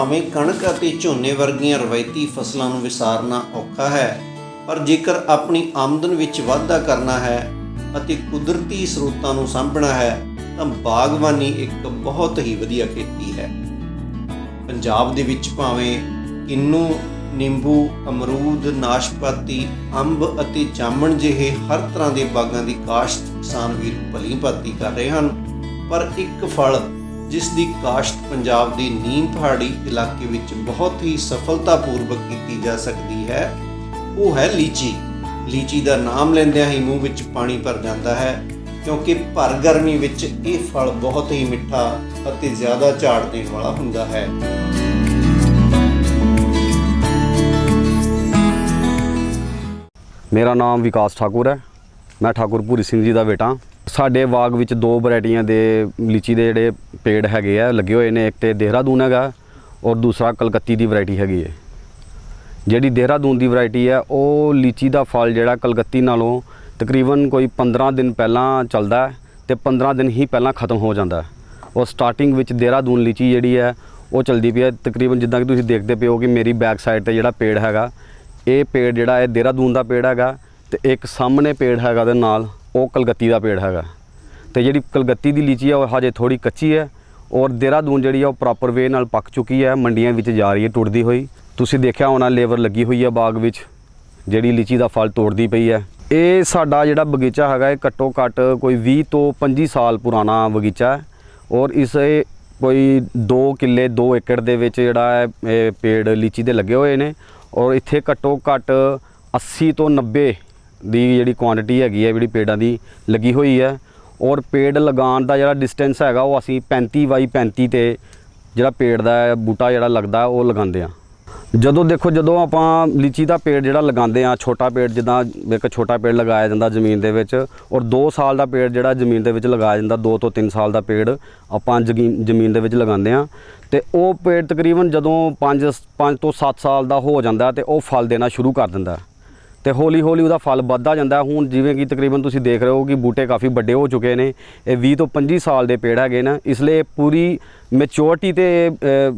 ਭਾਵੇਂ ਕਣਕ ਅਤੇ ਝੋਨੇ ਵਰਗੀਆਂ ਰਵਾਇਤੀ ਫਸਲਾਂ ਨੂੰ ਵਿਸਾਰਨਾ ਔਖਾ ਹੈ, ਪਰ ਜੇਕਰ ਆਪਣੀ ਆਮਦਨ ਵਿੱਚ ਵਾਧਾ ਕਰਨਾ ਹੈ ਅਤੇ ਕੁਦਰਤੀ ਸਰੋਤਾਂ ਨੂੰ ਸਾਂਭਣਾ ਹੈ ਤਾਂ ਬਾਗਬਾਨੀ ਇੱਕ ਬਹੁਤ ਹੀ ਵਧੀਆ ਖੇਤੀ ਹੈ। ਪੰਜਾਬ ਦੇ ਵਿੱਚ ਭਾਵੇਂ ਕਿੰਨੂ, ਨਿੰਬੂ, ਅਮਰੂਦ, ਨਾਸ਼ਪਾਤੀ, ਅੰਬ ਅਤੇ ਜਾਮਣ ਜਿਹੇ ਹਰ ਤਰ੍ਹਾਂ ਦੇ ਬਾਗਾਂ ਦੀ ਕਾਸ਼ਤ ਕਿਸਾਨ ਵੀਰ ਭਲੀ ਭਾਂਤੀ ਕਰ ਰਹੇ ਹਨ, ਪਰ ਇੱਕ ਫਲ ਜਿਸ ਦੀ ਕਾਸ਼ਤ ਪੰਜਾਬ ਦੀ ਨੀਮ ਪਹਾੜੀ ਇਲਾਕੇ ਵਿੱਚ ਬਹੁਤ ਹੀ ਸਫਲਤਾਪੂਰਵਕ ਕੀਤੀ ਜਾ ਸਕਦੀ ਹੈ, ਉਹ ਹੈ ਲੀਚੀ। ਲੀਚੀ ਦਾ ਨਾਮ ਲੈਂਦਿਆਂ ਹੀ ਮੂੰਹ ਵਿੱਚ ਪਾਣੀ ਭਰ ਜਾਂਦਾ ਹੈ, ਕਿਉਂਕਿ ਭਰ ਗਰਮੀ ਵਿੱਚ ਇਹ ਫਲ ਬਹੁਤ ਹੀ ਮਿੱਠਾ ਅਤੇ ਜ਼ਿਆਦਾ ਝਾੜ ਦੇਣ ਵਾਲਾ ਹੁੰਦਾ ਹੈ। मेरा नाम विकास ठाकुर है। मैं ठाकुर भूरी सिंह जी का बेटा। साडे बाग विच दो वैरायटियां दे लीची दे जिहड़े पेड़ हैगे आ लगे हुए ने। एक तो देहरादून हैगा और दूसरा कलकत्ती दी वैरायटी हैगी है। जिहड़ी देहरादून दी वैरायटी है वो लीची का फल जिहड़ा कलकत्ती नालों तकरीबन कोई 15 दिन पहलां चलदा है ते 15 दिन ही पहलां खत्म हो जाता है। और स्टार्टिंग विच देहरादून लीची जिहड़ी है वो चलदी पई है तकरीबन जिद्दां कि तुसीं देखदे पे हो कि मेरी बैक साइड ते जिहड़ा पेड़ हैगा ये पेड़ जिहड़ा है देहरादून का पेड़ हैगा ते एक सामने पेड़ हैगा दे नाल वो कलकत्ती का पेड़ हैगा। तो जिहड़ी कलकत्ती की लीची है वो हजे थोड़ी कच्ची है और देहरादून जिहड़ी है वो प्रॉपर वे नाल पक चुकी है, मंडियां विच जा रही है टुटदी हुई। तुसीं देखिया होना लेबर लगी हुई है बाग विच जिहड़ी लीची का फल तोड़दी पई है। ये साडा जिहड़ा बगीचा हैगा ये घट्टो घट्ट कोई 20 तो 25 साल पुराना बगीचा है और इस कोई 2 किले 2 एकड़ दे विच जिहड़ा है पेड़ लीची दे लगे हुए ने और इत्थे घट्टो घट्ट 80 तो 90 दी जिहड़ी क्वांटिटी हैगी है जिहड़ी पेड़ां दी लगी हुई है। और पेड़ लगाउण दा जिहड़ा डिस्टेंस हैगा वो असीं 35 बाई 35 ते जिहड़ा पेड़ दा बूटा जिहड़ा लगदा वो लगांदे आ। जदों आपां लीची दा पेड़ जिहड़ा लगांदे आ, छोटा पेड़ जिद्दां एक छोटा पेड़ लगाया जांदा ज़मीन दे विच और 2 साल दा पेड़ जिहड़ा ज़मीन दे विच लगाया जांदा, 2 तो 3 साल दा पेड़ आपां ज़मीन दे विच लगांदे आ ते वो पेड़ तकरीबन जदों 5 तो 7 साल दा हो जांदा ते वो फल देना शुरू कर दिंदा ते हौली हौली उहदा फल वधदा जांदा। हुण जिवें कि तकरीबन तुसीं देख रहे हो कि बूटे काफ़ी वड्डे हो चुके ने। ये 20 तो 25 साल दे पेड़ हैगे ने, इसलिए पूरी मैच्योरिटी ते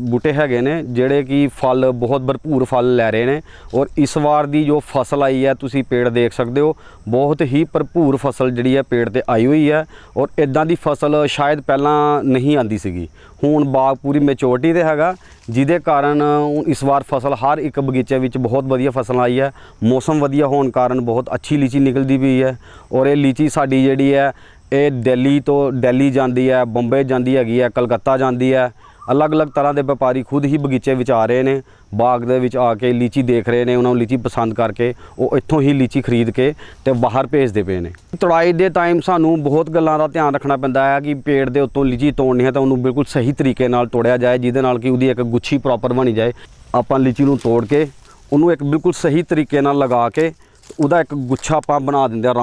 बूटे हैगे ने जिहड़े कि फल बहुत भरपूर फल लै रहे ने। और इस बार दी जो फसल आई है तुसीं पेड़ देख सकते हो, बहुत ही भरपूर फसल जिहड़ी है पेड़ ते आई हुई है और इदां दी फसल शायद पहलां नहीं आंदी सीगी। हुण बाग पूरी मैच्योरिटी ते हैगा जिहदे कारण इस बार फसल हर एक बगीचे विच बहुत वधिया फसल आई है। मौसम वधिया होने कारण बहुत अच्छी लीची निकलदी पई है और ये लीची साडी जिहड़ी है ये दिल्ली जाती है, बंबे जाती हैगी है, कलकत्ता जाती है। अलग अलग तरह के व्यापारी खुद ही बगीचे विच आ रहे हैं, बाग दे विच आके लीची देख रहे हैं, उन्होंने लीची पसंद करके वो इत्थों ही लीची खरीद के ते बाहर भेजते पे ने। तोड़ाई दे टाइम सानू बहुत गल्लां दा ध्यान रखना पैंदा है कि पेड़ दे उत्तों लीची तोड़नी है तो उन्होंने बिल्कुल सही तरीके नाल तोड़िया जाए जिहदे नाल कि उहदी एक गुच्छी प्रॉपर बनी जाए। आपां लीची नूं तोड़ के उन्होंने एक बिल्कुल सही तरीके नाल लगा के उहदा एक गुच्छा आपां बना दिंदे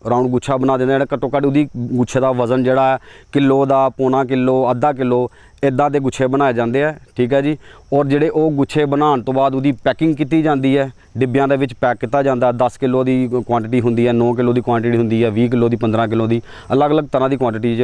राउंड गुच्छा बना देना। जिहड़ा घट्टो घट्ट उहदी गुच्छे का वजन जिहड़ा है किलो का, पौना किलो, अद्धा किलो इदां दे गुच्छे बनाए जाते हैं, ठीक है जी। और जिहड़े वो गुच्छे बनाने तो बाद उहदी पैकिंग की जाती है, डिब्बियां दे विच पैक किया जाता है। 10 किलो की क्वांटिटी होंदी है, 9 किलो की क्वांटिटी होंदी है, 20 किलो की, 15 किलो की, अलग अलग तरह की क्वांटिटी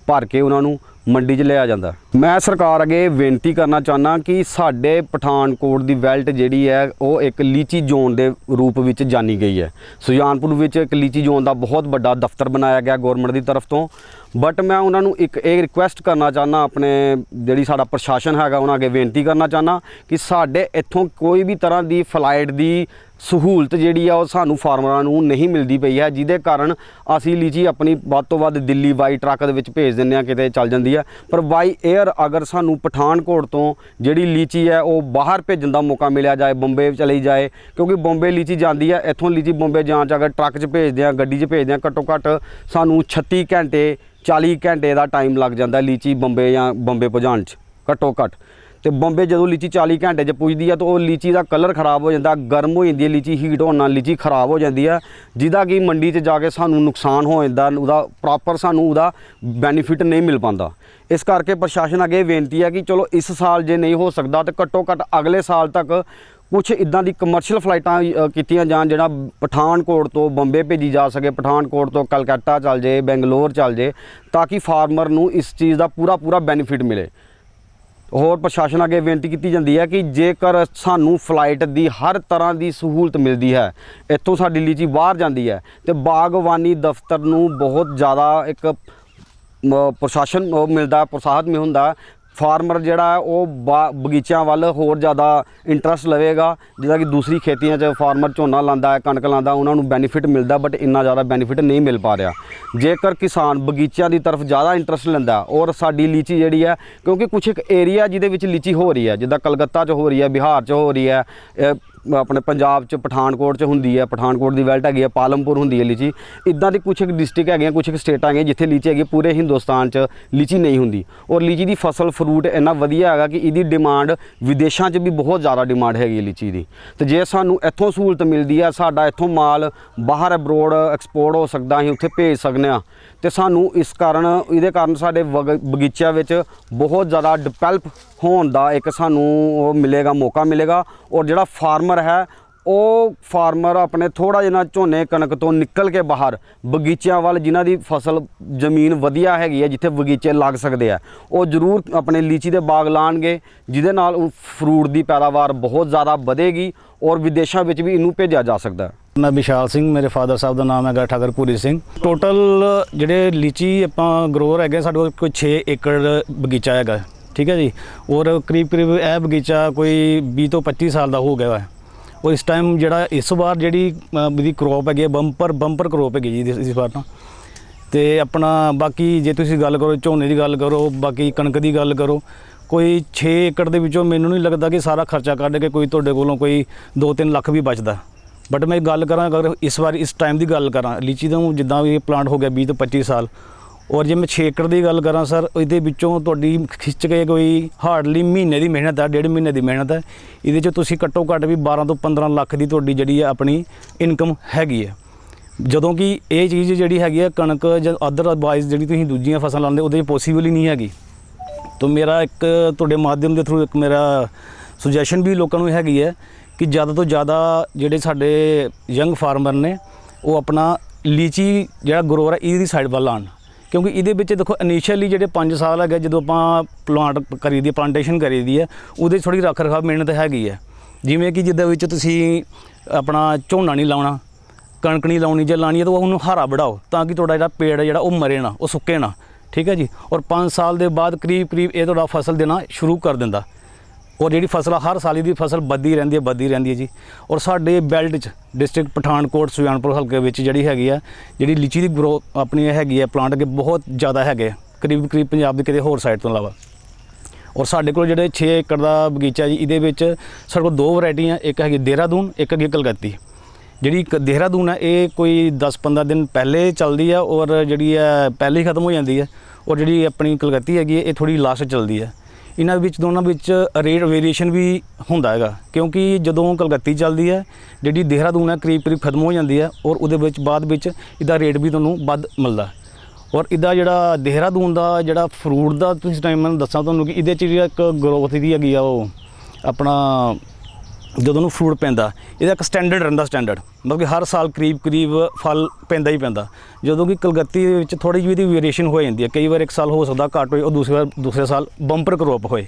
भर के उन्होंने मंडी च लिया जाता। मैं सरकार अगे बेनती करना चाहना कि साडे पठानकोट की बेल्ट जिहड़ी है वो एक लीची जोन के रूप में जानी गई है। सुजानपुर विच एक लीची जोन का बहुत बड़ा दफ्तर बनाया गया गौरमेंट की तरफ तो। बट मैं उन्होंने एक रिक्वेस्ट करना चाहना अपने जिहड़ी साडा प्रशासन हैगा उन्होंने अगे बेनती करना चाहना कि साडे इत्थों कोई भी तरह की फ्लाइट की सहूलत जिहड़ी है वो सानू फार्मरां नूं नहीं मिलती पई है, जिहदे कारण असी लीची अपनी वध तो वध दिल्ली बाई ट्रक दे विच भेज दिंदे आं, किते चल जांदी है। पर बाई एयर अगर सानू पठानकोट तो जिहड़ी लीची है वो बाहर भेजण दा मौका मिलिया जाए, बंबे चली जाए, क्योंकि बंबे लीची जाती है, इत्थों लीची बंबे जाण च अगर ट्रक च भेजदे आं, गड्डी च भेजदे आं, घट्टो घट्ट सानू 36 घंटे 40 घंटे का टाइम लग जाता लीची बंबे या बंबे पहुँचाण च घट्टो घट्ट। तो बंबे जो लीची 40 घंटे पुजदी है तो वो लीची का कलर खराब हो जाता, गर्म हो जाती है लीची, हीट होने नाल लीची खराब हो जाती है, जिहदा कि मंडी च जाके सानू नुकसान हो जाता, उहदा प्रॉपर सानू उहदा बैनीफिट नहीं मिल पाता। इस करके प्रशासन अगे बेनती है कि चलो इस साल जे नहीं हो सकता तो घट्टो घट्ट अगले साल तक कुछ इदां दी कमर्शियल फ्लाइटां कीतियां जान जिहड़ा पठानकोट तो बंबे भेजी जा सके, पठानकोट तो कलकत्ता चल जाए, बेंगलोर चल जाए, ताकि फार्मर नूं इस चीज़ का पूरा पूरा बैनीफिट मिले। ਹੋਰ ਪ੍ਰਸ਼ਾਸਨ ਅੱਗੇ ਬੇਨਤੀ ਕੀਤੀ ਜਾਂਦੀ ਹੈ ਕਿ ਜੇਕਰ ਸਾਨੂੰ ਫਲਾਈਟ ਦੀ ਹਰ ਤਰ੍ਹਾਂ ਦੀ ਸਹੂਲਤ ਮਿਲਦੀ ਹੈ, ਇੱਥੋਂ ਸਾਡੀ ਲੀਚੀ ਬਾਹਰ ਜਾਂਦੀ ਹੈ, ਤੇ ਬਾਗਬਾਨੀ ਦਫ਼ਤਰ ਨੂੰ ਬਹੁਤ ਜ਼ਿਆਦਾ ਇੱਕ ਪ੍ਰਸ਼ਾਸਨ ਮਿਲਦਾ, ਪ੍ਰੋਤਸਾਹਨ ਵੀ ਹੁੰਦਾ। ਫਾਰਮਰ ਜਿਹੜਾ ਹੈ ਉਹ ਬਗੀਚਿਆਂ ਵੱਲ ਹੋਰ ਜ਼ਿਆਦਾ ਇੰਟਰਸਟ ਲਵੇਗਾ। ਜਿੱਦਾਂ ਕਿ ਦੂਸਰੀ ਖੇਤੀਆਂ 'ਚ ਫਾਰਮਰ ਝੋਨਾ ਲਾਉਂਦਾ ਹੈ, ਕਣਕ ਲਾਉਂਦਾ, ਉਹਨਾਂ ਨੂੰ ਬੈਨੀਫਿਟ ਮਿਲਦਾ, ਬਟ ਇੰਨਾ ਜ਼ਿਆਦਾ ਬੈਨੀਫਿਟ ਨਹੀਂ ਮਿਲ ਪਾ ਰਿਹਾ। ਜੇਕਰ ਕਿਸਾਨ ਬਗੀਚਿਆਂ ਦੀ ਤਰਫ ਜ਼ਿਆਦਾ ਇੰਟਰਸਟ ਲੈਂਦਾ, ਔਰ ਸਾਡੀ ਲੀਚੀ ਜਿਹੜੀ ਹੈ, ਕਿਉਂਕਿ ਕੁਛ ਇੱਕ ਏਰੀਆ ਜਿਹਦੇ ਵਿੱਚ ਲੀਚੀ ਹੋ ਰਹੀ ਹੈ, ਜਿੱਦਾਂ ਕਲਕੱਤਾ 'ਚ ਹੋ ਰਹੀ ਹੈ, ਬਿਹਾਰ 'ਚ ਹੋ ਰਹੀ ਹੈ, ਆਪਣੇ ਪੰਜਾਬ 'ਚ ਪਠਾਨਕੋਟ 'ਚ ਹੁੰਦੀ ਹੈ, ਪਠਾਨਕੋਟ ਦੀ ਬੈਲਟ ਹੈਗੀ ਹੈ, ਪਾਲਮਪੁਰ ਹੁੰਦੀ ਹੈ ਲੀਚੀ। ਇੱਦਾਂ ਦੀ ਕੁਛ ਇੱਕ ਡਿਸਟ੍ਰਿਕਟ ਹੈਗੀਆਂ, ਕੁਛ ਇੱਕ ਸਟੇਟਾਂ ਹੈਗੀਆਂ ਜਿੱਥੇ ਲੀਚੀ ਹੈਗੀ, ਪੂਰੇ ਹਿੰਦੁਸਤਾਨ 'ਚ ਲੀਚੀ ਨਹੀਂ ਹੁੰਦੀ। ਔਰ ਲੀਚੀ ਦੀ ਫਸਲ ਫਰੂਟ ਇੰਨਾ ਵਧੀਆ ਹੈਗਾ ਕਿ ਇਹਦੀ ਡਿਮਾਂਡ ਵਿਦੇਸ਼ਾਂ 'ਚ ਵੀ ਬਹੁਤ ਜ਼ਿਆਦਾ ਡਿਮਾਂਡ ਹੈਗੀ ਲੀਚੀ ਦੀ। ਤੇ ਜੇ ਸਾਨੂੰ ਇੱਥੋਂ ਸਹੂਲਤ ਮਿਲਦੀ ਹੈ, ਸਾਡਾ ਇੱਥੋਂ ਮਾਲ ਬਾਹਰ ਅਬਰੋਡ ਐਕਸਪੋਰਟ ਹੋ ਸਕਦਾ, ਅਸੀਂ ਉੱਥੇ ਭੇਜ ਸਕਦੇ ਹਾਂ। ਤੇ ਸਾਨੂੰ ਇਹਦੇ ਕਾਰਨ ਸਾਡੇ ਬਗੀਚਿਆਂ ਵਿੱਚ ਬਹੁਤ ਜ਼ਿਆਦਾ ਡਿਵੈਲਪ ਹੋਣ ਦਾ ਇੱਕ ਸਾਨੂੰ ਉਹ ਮਿਲੇਗਾ, ਮੌਕਾ ਮਿਲੇਗਾ। ਔਰ ਜਿਹੜਾ ਫਾਰਮਰ ਹੈ, ਉਹ ਫਾਰਮਰ ਆਪਣੇ ਥੋੜ੍ਹਾ ਜਿਹਾ ਝੋਨੇ ਕਣਕ ਤੋਂ ਨਿਕਲ ਕੇ ਬਾਹਰ ਬਗੀਚਿਆਂ ਵੱਲ, ਜਿਨ੍ਹਾਂ ਦੀ ਫਸਲ ਜ਼ਮੀਨ ਵਧੀਆ ਹੈਗੀ ਹੈ, ਜਿੱਥੇ ਬਗੀਚੇ ਲੱਗ ਸਕਦੇ ਆ, ਉਹ ਜ਼ਰੂਰ ਆਪਣੇ ਲੀਚੀ ਦੇ ਬਾਗ ਲਾਉਣਗੇ, ਜਿਹਦੇ ਨਾਲ ਉਹ ਫਰੂਟ ਦੀ ਪੈਦਾਵਾਰ ਬਹੁਤ ਜ਼ਿਆਦਾ ਵਧੇਗੀ ਔਰ ਵਿਦੇਸ਼ਾਂ ਵਿੱਚ ਵੀ ਇਹਨੂੰ ਭੇਜਿਆ ਜਾ ਸਕਦਾ ਹੈ। ਮੈਂ ਵਿਸ਼ਾਲ ਸਿੰਘ, ਮੇਰੇ ਫਾਦਰ ਸਾਹਿਬ ਦਾ ਨਾਮ ਹੈਗਾ ਠਾਕੁਰ ਭੂਰੀ ਸਿੰਘ। ਟੋਟਲ ਜਿਹੜੇ ਲੀਚੀ ਆਪਾਂ ਗਰੋਅਰ ਹੈਗੇ, ਸਾਡੇ ਕੋਲ ਕੋਈ 6 ਏਕੜ ਬਗੀਚਾ ਹੈਗਾ, ਠੀਕ ਹੈ ਜੀ। ਔਰ ਕਰੀਬ ਇਹ ਬਗੀਚਾ ਕੋਈ 20 ਤੋਂ 25 ਸਾਲ ਦਾ ਹੋ ਗਿਆ ਹੈ। ਔਰ ਇਸ ਟਾਈਮ ਜਿਹੜਾ ਇਸ ਵਾਰ ਜਿਹੜੀ ਇਹਦੀ ਕਰੋਪ ਹੈਗੀ, ਬੰਪਰ ਕਰੋਪ ਹੈਗੀ ਜੀ ਇਸ ਵਾਰ ਤਾਂ। ਤੇ ਆਪਣਾ ਬਾਕੀ ਜੇ ਤੁਸੀਂ ਗੱਲ ਕਰੋ ਝੋਨੇ ਦੀ ਗੱਲ ਕਰੋ, ਬਾਕੀ ਕਣਕ ਦੀ ਗੱਲ ਕਰੋ, ਕੋਈ 6 ਏਕੜ ਦੇ ਵਿੱਚੋਂ ਮੈਨੂੰ ਨਹੀਂ ਲੱਗਦਾ ਕਿ ਸਾਰਾ ਖਰਚਾ ਕੱਢ ਕੇ ਕੋਈ ਤੁਹਾਡੇ ਕੋਲੋਂ ਕੋਈ 2-3 ਲੱਖ ਵੀ ਬਚਦਾ। ਬਟ ਮੈਂ ਗੱਲ ਕਰਾਂ, ਅਗਰ ਇਸ ਵਾਰ ਇਸ ਟਾਈਮ ਦੀ ਗੱਲ ਕਰਾਂ, ਲੀਚੀ ਦਾ ਜਿੱਦਾਂ ਵੀ ਪਲਾਂਟ ਹੋ ਗਿਆ 20 ਤੋਂ 25 ਸਾਲ, ਔਰ ਜੇ ਮੈਂ 6 ਏਕੜ ਦੀ ਗੱਲ ਕਰਾਂ ਸਰ, ਇਹਦੇ ਵਿੱਚੋਂ ਤੁਹਾਡੀ ਖਿੱਚ ਕੇ ਕੋਈ ਹਾਰਡਲੀ ਮਹੀਨੇ ਦੀ ਮਿਹਨਤ ਹੈ, 1.5 ਮਹੀਨੇ ਦੀ ਮਿਹਨਤ ਹੈ। ਇਹਦੇ 'ਚ ਤੁਸੀਂ ਘੱਟੋ ਘੱਟ ਵੀ 12 ਤੋਂ 15 ਲੱਖ ਦੀ ਤੁਹਾਡੀ ਜਿਹੜੀ ਹੈ ਆਪਣੀ ਇਨਕਮ ਹੈਗੀ ਹੈ। ਜਦੋਂ ਕਿ ਇਹ ਚੀਜ਼ ਜਿਹੜੀ ਹੈਗੀ ਹੈ ਕਣਕ ਜਾਂ ਅਦਰਵਾਈਜ਼ ਜਿਹੜੀ ਤੁਸੀਂ ਦੂਜੀਆਂ ਫਸਲਾਂ ਲਾਉਂਦੇ, ਉਹਦੇ 'ਚ ਪੋਸੀਬਲ ਹੀ ਨਹੀਂ ਹੈਗੀ। ਤਾਂ ਮੇਰਾ ਇੱਕ ਤੁਹਾਡੇ ਮਾਧਿਅਮ ਦੇ ਥਰੂ ਇੱਕ ਮੇਰਾ ਸੁਜੈਸ਼ਨ ਵੀ ਲੋਕਾਂ ਨੂੰ ਹੈਗੀ ਹੈ ਕਿ ਜ਼ਿਆਦਾ ਤੋਂ ਜ਼ਿਆਦਾ ਜਿਹੜੇ ਸਾਡੇ ਯੰਗ ਫਾਰਮਰ ਨੇ, ਉਹ ਆਪਣਾ ਲੀਚੀ ਜਿਹੜਾ ਗਰੋਅਰ ਹੈ ਇਹਦੀ ਸਾਈਡ ਵੱਲ ਆਉਣ। ਕਿਉਂਕਿ ਇਹਦੇ ਵਿੱਚ ਦੇਖੋ ਇਨੀਸ਼ੀਅਲੀ ਜਿਹੜੇ 5 ਸਾਲ ਹੈਗੇ, ਜਦੋਂ ਆਪਾਂ ਪਲਾਂਟੇਸ਼ਨ ਕਰੀਦੀ ਹੈ, ਉਹਦੇ ਥੋੜ੍ਹੀ ਰੱਖ ਰਖਾਵ ਮਿਹਨਤ ਹੈਗੀ ਹੈ। ਜਿਵੇਂ ਕਿ ਜਿੱਦਾਂ ਵਿੱਚ ਤੁਸੀਂ ਆਪਣਾ ਝੋਨਾ ਨਹੀਂ ਲਾਉਣਾ, ਕਣਕ ਨਹੀਂ ਲਾਉਣੀ, ਜੇ ਲਾਉਣੀ ਹੈ ਤਾਂ ਉਹਨੂੰ ਹਰਾ ਬੜਾਓ, ਤਾਂ ਕਿ ਤੁਹਾਡਾ ਜਿਹੜਾ ਪੇੜ ਹੈ ਜਿਹੜਾ ਉਹ ਮਰੇ ਨਾ, ਉਹ ਸੁੱਕੇ ਨਾ, ਠੀਕ ਹੈ ਜੀ। ਔਰ 5 ਸਾਲ ਦੇ ਬਾਅਦ ਕਰੀਬ ਇਹ ਤੁਹਾਡਾ ਫਸਲ ਦੇਣਾ ਸ਼ੁਰੂ ਕਰ ਦਿੰਦਾ। ਔਰ ਜਿਹੜੀ ਫਸਲ ਹਰ ਸਾਲ ਦੀ ਫਸਲ ਵੱਧਦੀ ਰਹਿੰਦੀ ਹੈ ਜੀ। ਔਰ ਸਾਡੇ ਬੈਲਟ 'ਚ ਡਿਸਟ੍ਰਿਕਟ ਪਠਾਨਕੋਟ ਸੁਜਾਨਪੁਰ ਹਲਕੇ ਵਿੱਚ ਜਿਹੜੀ ਹੈਗੀ ਆ, ਜਿਹੜੀ ਲੀਚੀ ਦੀ ਗਰੋ ਆਪਣੀ ਹੈਗੀ ਹੈ ਪਲਾਂਟ ਅੱਗੇ ਬਹੁਤ ਜ਼ਿਆਦਾ ਹੈਗੇ, ਕਰੀਬ ਪੰਜਾਬ ਦੇ ਕਿਤੇ ਹੋਰ ਸਾਈਡ ਤੋਂ ਇਲਾਵਾ। ਔਰ ਸਾਡੇ ਕੋਲ ਜਿਹੜੇ 6 ਏਕੜ ਦਾ ਬਗੀਚਾ ਜੀ, ਇਹਦੇ ਵਿੱਚ ਸਾਡੇ ਕੋਲ 2 ਵੈਰਾਈਟੀਆਂ, ਇੱਕ ਹੈਗੀ ਦੇਹਰਾਦੂਨ, ਇੱਕ ਹੈਗੀ ਕਲਕੱਤੀ। ਜਿਹੜੀ ਦੇਹਰਾਦੂਨ ਹੈ ਇਹ ਕੋਈ 10-15 ਦਿਨ ਪਹਿਲੇ ਚੱਲਦੀ ਹੈ, ਔਰ ਜਿਹੜੀ ਹੈ ਪਹਿਲੇ ਹੀ ਖਤਮ ਹੋ ਜਾਂਦੀ ਹੈ। ਔਰ ਜਿਹੜੀ ਆਪਣੀ ਕਲਕੱਤੀ ਹੈਗੀ ਇਹ ਥੋੜ੍ਹੀ ਲਾਸਟ ਚੱਲਦੀ ਹੈ। ਇਹਨਾਂ ਵਿੱਚ ਦੋਨਾਂ ਵਿੱਚ ਰੇਟ ਵੇਰੀਏਸ਼ਨ ਵੀ ਹੁੰਦਾ ਹੈਗਾ, ਕਿਉਂਕਿ ਜਦੋਂ ਕਲਕੱਤੀ ਚੱਲਦੀ ਹੈ, ਜਿਹੜੀ ਦੇਹਰਾਦੂਨ ਹੈ ਕਰੀਬ ਖਤਮ ਹੋ ਜਾਂਦੀ ਹੈ, ਔਰ ਉਹਦੇ ਵਿੱਚ ਬਾਅਦ ਵਿੱਚ ਇਹਦਾ ਰੇਟ ਵੀ ਤੁਹਾਨੂੰ ਵੱਧ ਮਿਲਦਾ। ਔਰ ਇਹਦਾ ਜਿਹੜਾ ਦੇਹਰਾਦੂਨ ਦਾ ਜਿਹੜਾ ਫਰੂਟ ਦਾ ਤੁਸੀਂ ਟਾਈਮ ਮੈਨੂੰ ਦੱਸਾਂ ਤੁਹਾਨੂੰ ਕਿ ਇਹਦੇ 'ਚ ਜਿਹੜਾ ਇੱਕ ਗਰੋਥ ਦੀ ਹੈਗੀ ਆ, ਉਹ ਆਪਣਾ ਜਦੋਂ ਨੂੰ ਫਰੂਟ ਪੈਂਦਾ, ਇਹਦਾ ਇੱਕ ਸਟੈਂਡਰਡ ਰਹਿੰਦਾ, ਮਤਲਬ ਕਿ ਹਰ ਸਾਲ ਕਰੀਬ ਫਲ ਪੈਂਦਾ ਹੀ ਪੈਂਦਾ। ਜਦੋਂ ਕਿ ਕਲਕੱਤੀ ਦੇ ਵਿੱਚ ਥੋੜ੍ਹੀ ਜਿਹੀ ਇਹਦੀ ਵੇਰੀਏਸ਼ਨ ਹੋ ਜਾਂਦੀ ਹੈ, ਕਈ ਵਾਰ ਇੱਕ ਸਾਲ ਹੋ ਸਕਦਾ ਘੱਟ ਹੋਏ, ਉਹ ਦੂਸਰੇ ਸਾਲ ਬੰਪਰ ਕਰੋਪ ਹੋਏ।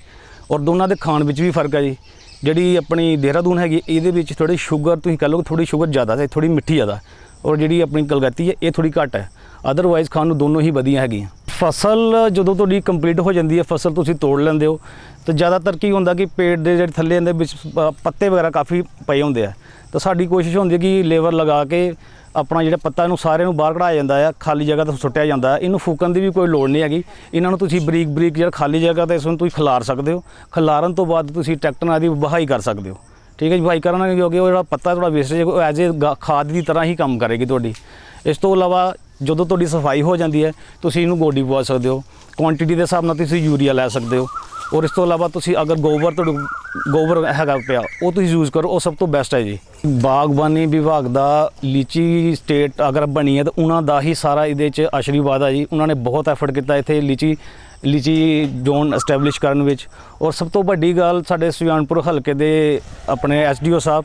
ਔਰ ਦੋਨਾਂ ਦੇ ਖਾਣ ਵਿੱਚ ਵੀ ਫਰਕ ਹੈ ਜੀ। ਜਿਹੜੀ ਆਪਣੀ ਦੇਹਰਾਦੂਨ ਹੈਗੀ ਇਹਦੇ ਵਿੱਚ ਥੋੜ੍ਹੀ ਸ਼ੂਗਰ, ਤੁਸੀਂ ਕਹਿ ਲਓ ਥੋੜ੍ਹੀ ਸ਼ੂਗਰ ਜ਼ਿਆਦਾ ਹੈ, ਥੋੜ੍ਹੀ ਮਿੱਠੀ ਜ਼ਿਆਦਾ। ਔਰ ਜਿਹੜੀ ਆਪਣੀ ਕਲਕੱਤੀ ਹੈ ਇਹ ਥੋੜ੍ਹੀ ਘੱਟ ਹੈ। ਅਦਰਵਾਈਜ਼ ਖਾਣ ਨੂੰ ਦੋਨੋਂ ਹੀ ਵਧੀਆ ਹੈਗੀਆਂ। ਫਸਲ ਜਦੋਂ ਤੁਹਾਡੀ ਕੰਪਲੀਟ ਹੋ ਜਾਂਦੀ ਹੈ, ਫਸਲ ਤੁਸੀਂ ਤੋੜ ਲੈਂਦੇ ਹੋ, ਤਾਂ ਜ਼ਿਆਦਾਤਰ ਕੀ ਹੁੰਦਾ ਕਿ ਪੇੜ ਦੇ ਜਿਹੜੇ ਥੱਲੇ ਦੇ ਵਿੱਚ ਪੱਤੇ ਵਗੈਰਾ ਕਾਫੀ ਪਏ ਹੁੰਦੇ ਆ। ਤਾਂ ਸਾਡੀ ਕੋਸ਼ਿਸ਼ ਹੁੰਦੀ ਹੈ ਕਿ ਲੇਬਰ ਲਗਾ ਕੇ ਆਪਣਾ ਜਿਹੜਾ ਪੱਤਾ ਇਹਨੂੰ ਸਾਰਿਆਂ ਨੂੰ ਬਾਹਰ ਕਢਾਇਆ ਜਾਂਦਾ ਆ, ਖਾਲੀ ਜਗ੍ਹਾ ਤੋਂ ਸੁੱਟਿਆ ਜਾਂਦਾ ਹੈ। ਇਹਨੂੰ ਫੂਕਣ ਦੀ ਵੀ ਕੋਈ ਲੋੜ ਨਹੀਂ ਹੈਗੀ। ਇਹਨਾਂ ਨੂੰ ਤੁਸੀਂ ਬਰੀਕ ਜਿਹੜਾ ਖਾਲੀ ਜਗ੍ਹਾ 'ਤੇ ਇਸ ਨੂੰ ਤੁਸੀਂ ਖਿਲਾਰ ਸਕਦੇ ਹੋ। ਖਿਲਾਰਨ ਤੋਂ ਬਾਅਦ ਤੁਸੀਂ ਟਰੈਕਟਰ ਨਾਲ ਦੀ ਵਹਾਈ ਕਰ ਸਕਦੇ ਹੋ, ਠੀਕ ਹੈ ਜੀ। ਵਹਾਈ ਕਰਨ ਨਾਲ ਕੀ ਹੋਗੇ, ਉਹ ਜਿਹੜਾ ਪੱਤਾ ਤੁਹਾਡਾ ਵੇਸਟੇਜ ਉਹ ਐਜ਼ ਏ ਖਾਦ ਦੀ ਤਰ੍ਹਾਂ ਹੀ ਕੰਮ ਕਰੇਗੀ ਤੁਹਾਡੀ। ਇਸ ਤੋਂ ਇਲਾਵਾ ਜਦੋਂ ਤੁਹਾਡੀ ਸਫਾਈ ਹੋ ਜਾਂਦੀ ਹੈ, ਤੁਸੀਂ ਇਹਨੂੰ ਗੋਡੀ ਪਵਾ ਸਕਦੇ ਹੋ, ਕੁਆਂਟੀਟੀ ਦੇ ਹਿਸਾਬ ਨਾਲ ਤੁਸੀਂ ਯੂਰੀਆ ਲੈ ਸਕਦੇ ਹੋ। ਔਰ ਇਸ ਤੋਂ ਇਲਾਵਾ ਤੁਸੀਂ ਅਗਰ ਗੋਬਰ ਹੈਗਾ ਪਿਆ, ਉਹ ਤੁਸੀਂ ਯੂਜ਼ ਕਰੋ, ਉਹ ਸਭ ਤੋਂ ਬੈਸਟ ਹੈ ਜੀ। ਬਾਗਬਾਨੀ ਵਿਭਾਗ ਦਾ ਲੀਚੀ ਸਟੇਟ ਅਗਰ ਬਣੀ ਹੈ ਤਾਂ ਉਹਨਾਂ ਦਾ ਹੀ ਸਾਰਾ ਇਹਦੇ 'ਚ ਆਸ਼ੀਰਵਾਦ ਹੈ ਜੀ। ਉਹਨਾਂ ਨੇ ਬਹੁਤ ਐਫਰਟ ਕੀਤਾ ਇੱਥੇ ਲੀਚੀ ਜ਼ੋਨ ਐਸਟੈਬਲਿਸ਼ ਕਰਨ ਵਿੱਚ। ਔਰ ਸਭ ਤੋਂ ਵੱਡੀ ਗੱਲ ਸਾਡੇ ਸੁਜਾਨਪੁਰ ਹਲਕੇ ਦੇ ਆਪਣੇ SDO ਸਾਹਿਬ,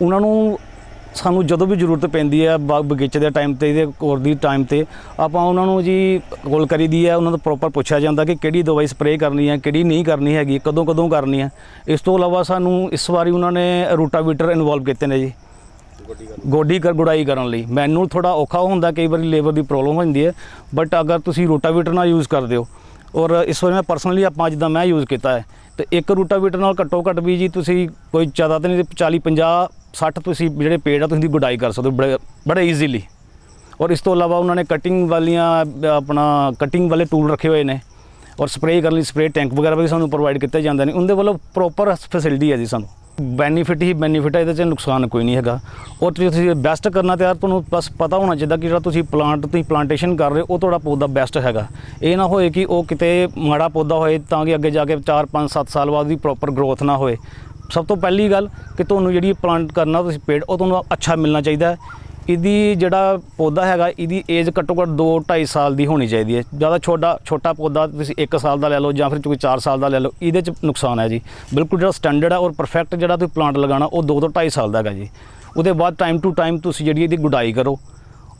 ਉਹਨਾਂ ਨੂੰ ਸਾਨੂੰ ਜਦੋਂ ਵੀ ਜ਼ਰੂਰਤ ਪੈਂਦੀ ਹੈ ਬਾਗ ਬਗੀਚੇ ਦੇ ਟਾਈਮ ਤੇ ਇਹਦੇ ਕੋਰ ਦੀ ਟਾਈਮ ਤੇ ਆਪਾਂ ਉਹਨਾਂ ਨੂੰ ਜੀ ਕੋਲ ਕਰੀਦੀ ਹੈ। ਉਹਨਾਂ ਤੋਂ ਪ੍ਰੋਪਰ ਪੁੱਛਿਆ ਜਾਂਦਾ ਕਿ ਕਿਹੜੀ ਦਵਾਈ ਸਪਰੇਅ ਕਰਨੀ ਹੈ, ਕਿਹੜੀ ਨਹੀਂ ਕਰਨੀ ਹੈਗੀ, ਕਦੋਂ ਕਦੋਂ ਕਰਨੀ ਹੈ। ਇਸ ਤੋਂ ਇਲਾਵਾ ਸਾਨੂੰ ਇਸ ਵਾਰੀ ਉਹਨਾਂ ਨੇ ਰੂਟਾਵੀਟਰ ਇਨਵੋਲਵ ਕੀਤੇ ਨੇ ਜੀ ਗੁਡਾਈ ਕਰਨ ਲਈ। ਮੈਨੂੰ ਥੋੜ੍ਹਾ ਔਖਾ ਹੁੰਦਾ, ਕਈ ਵਾਰੀ ਲੇਬਰ ਦੀ ਪ੍ਰੋਬਲਮ ਹੋ ਜਾਂਦੀ ਹੈ, ਬਟ ਅਗਰ ਤੁਸੀਂ ਰੂਟਾਵੀਟਰ ਨਾਲ ਯੂਜ਼ ਕਰਦੇ ਹੋ ਔਰ ਇਸ ਵਾਰ ਮੈਂ ਪਰਸਨਲੀ ਆਪਾਂ ਜਿੱਦਾਂ ਮੈਂ ਯੂਜ਼ ਕੀਤਾ ਹੈ ਤੇ ਇੱਕ ਰੂਟਾਵੀਟਰ ਨਾਲ ਘੱਟੋ ਘੱਟ ਵੀ ਜੀ ਤੁਸੀਂ ਕੋਈ ਜ਼ਿਆਦਾ ਤਾਂ ਨਹੀਂ 40 50 60 ਤੁਸੀਂ ਜਿਹੜੇ ਪੇੜ ਆ ਤੁਸੀਂ ਦੀ ਗੁਡਾਈ ਕਰ ਸਕਦੇ ਹੋ ਬੜੇ ਈਜ਼ੀਲੀ। ਔਰ ਇਸ ਤੋਂ ਇਲਾਵਾ ਉਹਨਾਂ ਨੇ ਕਟਿੰਗ ਵਾਲੀਆਂ ਆਪਣਾ ਕਟਿੰਗ ਵਾਲੇ ਟੂਲ ਰੱਖੇ ਹੋਏ ਨੇ ਔਰ ਸਪਰੇਅ ਕਰਨ ਲਈ ਸਪਰੇਅ ਟੈਂਕ ਵਗੈਰਾ ਵੀ ਸਾਨੂੰ ਪ੍ਰੋਵਾਈਡ ਕੀਤੇ ਜਾਂਦੇ ਨੇ। ਉਹਦੇ ਵੱਲੋਂ ਪ੍ਰੋਪਰ ਫੈਸਿਲਿਟੀ ਹੈ ਜੀ ਸਾਨੂੰ। ਬੈਨੀਫਿਟ ਹੀ ਬੈਨੀਫਿਟ ਹੈ, ਇਹਦੇ 'ਚ ਨੁਕਸਾਨ ਕੋਈ ਨਹੀਂ ਹੈਗਾ। ਔਰ ਤੁਸੀਂ ਬੈਸਟ ਕਰਨਾ ਤੇ ਯਾਰ ਤੁਹਾਨੂੰ ਬਸ ਪਤਾ ਹੋਣਾ ਚਾਹੀਦਾ ਕਿ ਜਿਹੜਾ ਤੁਸੀਂ ਪਲਾਂਟੇਸ਼ਨ ਕਰ ਰਹੇ ਹੋ ਉਹ ਤੁਹਾਡਾ ਪੌਦਾ ਬੈਸਟ ਹੈਗਾ। ਇਹ ਨਾ ਹੋਏ ਕਿ ਉਹ ਕਿਤੇ ਮਾੜਾ ਪੌਦਾ ਹੋਏ ਤਾਂ ਕਿ ਅੱਗੇ ਜਾ ਕੇ 4 5 7 ਸਾਲ ਬਾਅਦ ਵੀ ਪ੍ਰੋਪਰ ਗਰੋਥ ਨਾ ਹੋਏ। ਸਭ ਤੋਂ ਪਹਿਲੀ ਗੱਲ ਕਿ ਤੁਹਾਨੂੰ ਜਿਹੜੀ ਪਲਾਂਟ ਕਰਨਾ ਤੁਸੀਂ ਪੇੜ ਉਹ ਤੁਹਾਨੂੰ ਅੱਛਾ ਮਿਲਣਾ ਚਾਹੀਦਾ ਹੈ। ਇਹਦੀ ਜਿਹੜਾ ਪੌਦਾ ਹੈਗਾ ਇਹਦੀ ਏਜ ਘੱਟੋ ਘੱਟ 2 2.5 ਸਾਲ ਦੀ ਹੋਣੀ ਚਾਹੀਦੀ ਹੈ। ਜ਼ਿਆਦਾ ਛੋਟਾ ਪੌਦਾ ਤੁਸੀਂ 1 ਸਾਲ ਦਾ ਲੈ ਲਓ ਜਾਂ ਫਿਰ ਕੋਈ 4 ਸਾਲ ਦਾ ਲੈ ਲਓ, ਇਹਦੇ 'ਚ ਨੁਕਸਾਨ ਹੈ ਜੀ। ਬਿਲਕੁਲ ਜਿਹੜਾ ਸਟੈਂਡਰਡ ਹੈ ਔਰ ਪਰਫੈਕਟ ਜਿਹੜਾ ਤੁਸੀਂ ਪਲਾਂਟ ਲਗਾਉਣਾ ਉਹ 2 ਤੋਂ 2.5 ਸਾਲ ਦਾ ਹੈਗਾ ਜੀ। ਉਹਦੇ ਬਾਅਦ ਟਾਈਮ ਟੂ ਟਾਈਮ ਤੁਸੀਂ ਜਿਹੜੀ ਇਹਦੀ ਗੁਡਾਈ ਕਰੋ